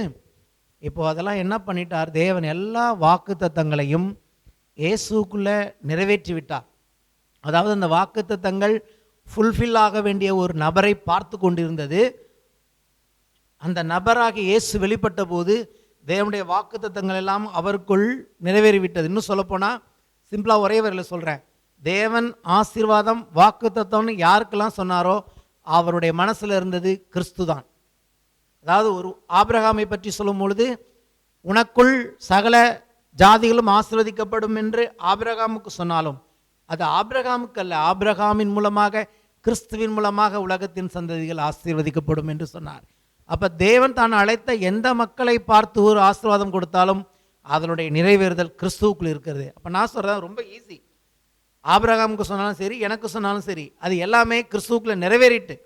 இப்போ அதெல்லாம் என்ன பண்ணிட்டார்? தேவன் எல்லா வாக்குத்தத்தங்களையும் இயேசுக்குள்ளே நிறைவேற்றி விட்டார். அதாவது அந்த வாக்குத்தத்தங்கள் ஃபுல்ஃபில் ஆக வேண்டிய ஒரு நபரை பார்த்து கொண்டிருந்தது. அந்த நபராக இயேசு வெளிப்பட்ட போது தேவனுடைய வாக்குத்தத்தங்கள் எல்லாம் அவருக்குள் நிறைவேறிவிட்டது. இன்னும் சொல்லப்போனால் சிம்பிளாக ஒரே வரையில் சொல்கிறேன், தேவன் ஆசீர்வாதம் வாக்குத்தத்தம்னு யாருக்கெல்லாம் சொன்னாரோ அவருடைய மனசில் இருந்தது கிறிஸ்து தான். அதாவது ஒரு ஆபிரகாமை பற்றி சொல்லும் பொழுது, உனக்குள் சகல ஜாதிகளும் ஆசீர்வதிக்கப்படும் என்று ஆபிரகாமுக்கு சொன்னாலும் அது ஆபிரகாமுக்கு அல்ல, ஆபிரகாமின் மூலமாக கிறிஸ்துவின் மூலமாக உலகத்தின் சந்ததிகள் ஆசீர்வதிக்கப்படும் என்று சொன்னார். அப்போ தேவன் தான் அழைத்த எந்த மக்களை பார்த்து ஒரு ஆசீர்வாதம் கொடுத்தாலும் அதனுடைய நிறைவேறுதல் கிறிஸ்துவுக்குள் இருக்கிறது. அப்போ நான் சொல்கிறேன், ரொம்ப ஈஸி. ஆபிரகாமுக்கு சொன்னாலும் சரி, எனக்கு சொன்னாலும் சரி, அது எல்லாமே கிறிஸ்துவுக்குள்ளே நிறைவேறிட்டு.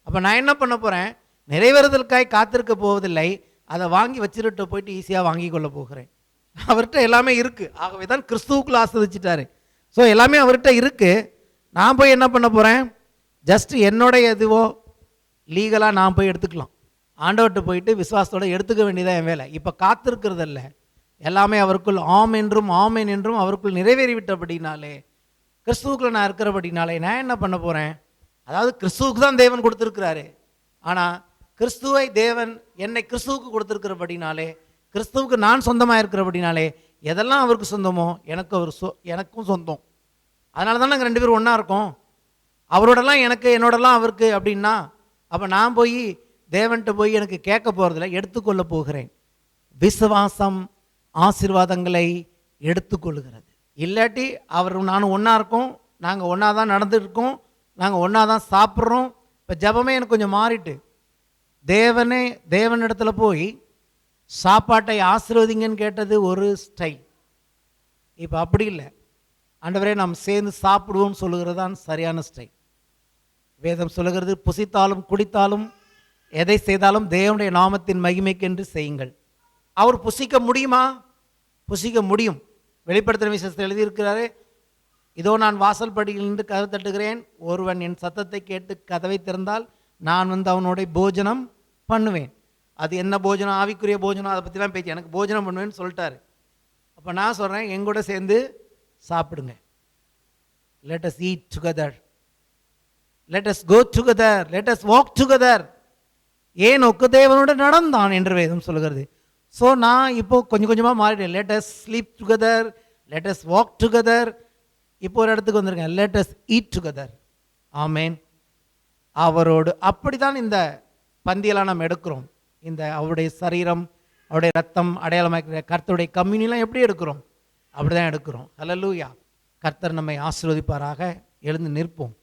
அப்போ நான் என்ன பண்ண போகிறேன்? நிறைவேறுதலுக்காய் காத்திருக்க போவதில்லை, அதை வாங்கி வச்சுட்டு போயிட்டு ஈஸியாக வாங்கி கொள்ள போகிறேன். அவர்கிட்ட எல்லாமே இருக்குது. ஆகவே தான் கிறிஸ்துவுக்குள்ளே ஆசீர்வதிச்சிட்டாரு. ஸோ எல்லாமே அவர்கிட்ட இருக்குது. நான் போய் என்ன பண்ண போகிறேன்? ஜஸ்ட் என்னுடைய எதுவோ லீகலாக நான் போய் எடுத்துக்கலாம். ஆண்டவர்கிட்ட போயிட்டு விசுவாசத்தோடு எடுத்துக்க வேண்டியதான் என் வேலை. இப்போ காத்திருக்கிறதில்ல, எல்லாமே அவருக்குள் ஆம் என்றும் ஆமேன் என்றும் அவருக்குள் நிறைவேறிவிட்டபடினாலே, கிறிஸ்துவுக்குள்ள நான் இருக்கிறபடினாலே நான் என்ன பண்ண போகிறேன்? அதாவது கிறிஸ்துவுக்கு தான் தேவன் கொடுத்துருக்கிறாரு. ஆனால் கிறிஸ்துவை தேவன் என்னை கிறிஸ்துவுக்கு கொடுத்துருக்கிறபடினாலே, கிறிஸ்துவுக்கு நான் சொந்தமாக இருக்கிறபடினாலே, எதெல்லாம் அவருக்கு சொந்தமோ எனக்கும் சொந்தம். அதனால தான் நாங்கள் 2 பேரும் ஒன்றா இருக்கோம். அவரோடலாம் எனக்கு, என்னோடலாம் அவருக்கு அப்படின்னா, அப்போ நான் போய் தேவன்கிட்ட போய் எனக்கு கேட்க போகிறதில்ல, எடுத்துக்கொள்ள போகிறேன். விசுவாசம் ஆசீர்வாதங்களை எடுத்துக்கொள்கிறது. இல்லாட்டி அவர் நானும் ஒன்றா இருக்கோம், நாங்கள் ஒன்றா தான் நடந்துருக்கோம், நாங்கள் ஒன்றா தான் சாப்பிட்றோம். இப்போ ஜெபமே எனக்கு கொஞ்சம் மாறிட்டு, தேவனிடத்தில் போய் சாப்பாட்டை ஆசீர்வதிங்கன்னு கேட்டது ஒரு ஸ்டைல். இப்போ அப்படி இல்லை, ஆண்டவரே நாம் சேர்ந்து சாப்பிடுவோம் சொல்லுகிறது தான் சரியான ஸ்டைல். வேதம் சொல்லுகிறது, புசித்தாலும் குடித்தாலும் எதை செய்தாலும் தேவனுடைய நாமத்தின் மகிமைக்கென்று செய்யுங்கள். அவர் புசிக்க முடியுமா? புசிக்க முடியும். வெளிப்படுத்தின விசேஷத்தில் எழுதியிருக்கிறாரு, இதோ நான் வாசல் படியில் நின்று கதவை தட்டுகிறேன், ஒருவன் என் சத்தத்தை கேட்டு கதவை திறந்தால் நான் அவனோட போஜனம் பண்ணுவேன். அது என்ன போஜனம்? ஆவிக்குரிய போஜனம், அதை பற்றிலாம் பேச்சு. எனக்கு போஜனம் பண்ணுவேன்னு சொல்லிட்டாரு. அப்போ நான் சொல்கிறேன், எங்கூட சேர்ந்து சாப்பிடுங்க. let us eat together, let us go together, let us walk together. ஏனோக்கு தேவனோடு நடந்தான் என்று வேதம் சொல்கிறது. ஸோ நான் இப்போ கொஞ்சம் கொஞ்சமாக மாறிட்டேன். let us sleep together, let us walk together. இப்போ ஒரு இடத்துக்கு வந்திருக்கேன், let us eat together. ஆமேன். அவரோடு அப்படித்தான் இந்த பந்தியெல்லாம் நம்ம எடுக்கிறோம். இந்த அவருடைய சரீரம், அவருடைய ரத்தம் அடையாளமாக கர்த்தருடைய கம்யூனிலாம் எப்படி எடுக்கிறோம்? அப்படி தான் எடுக்கிறோம். ஹல்லேலூயா. கர்த்தர் நம்மை ஆசீர்வதிப்பாராக. எழுந்து நிற்போம்.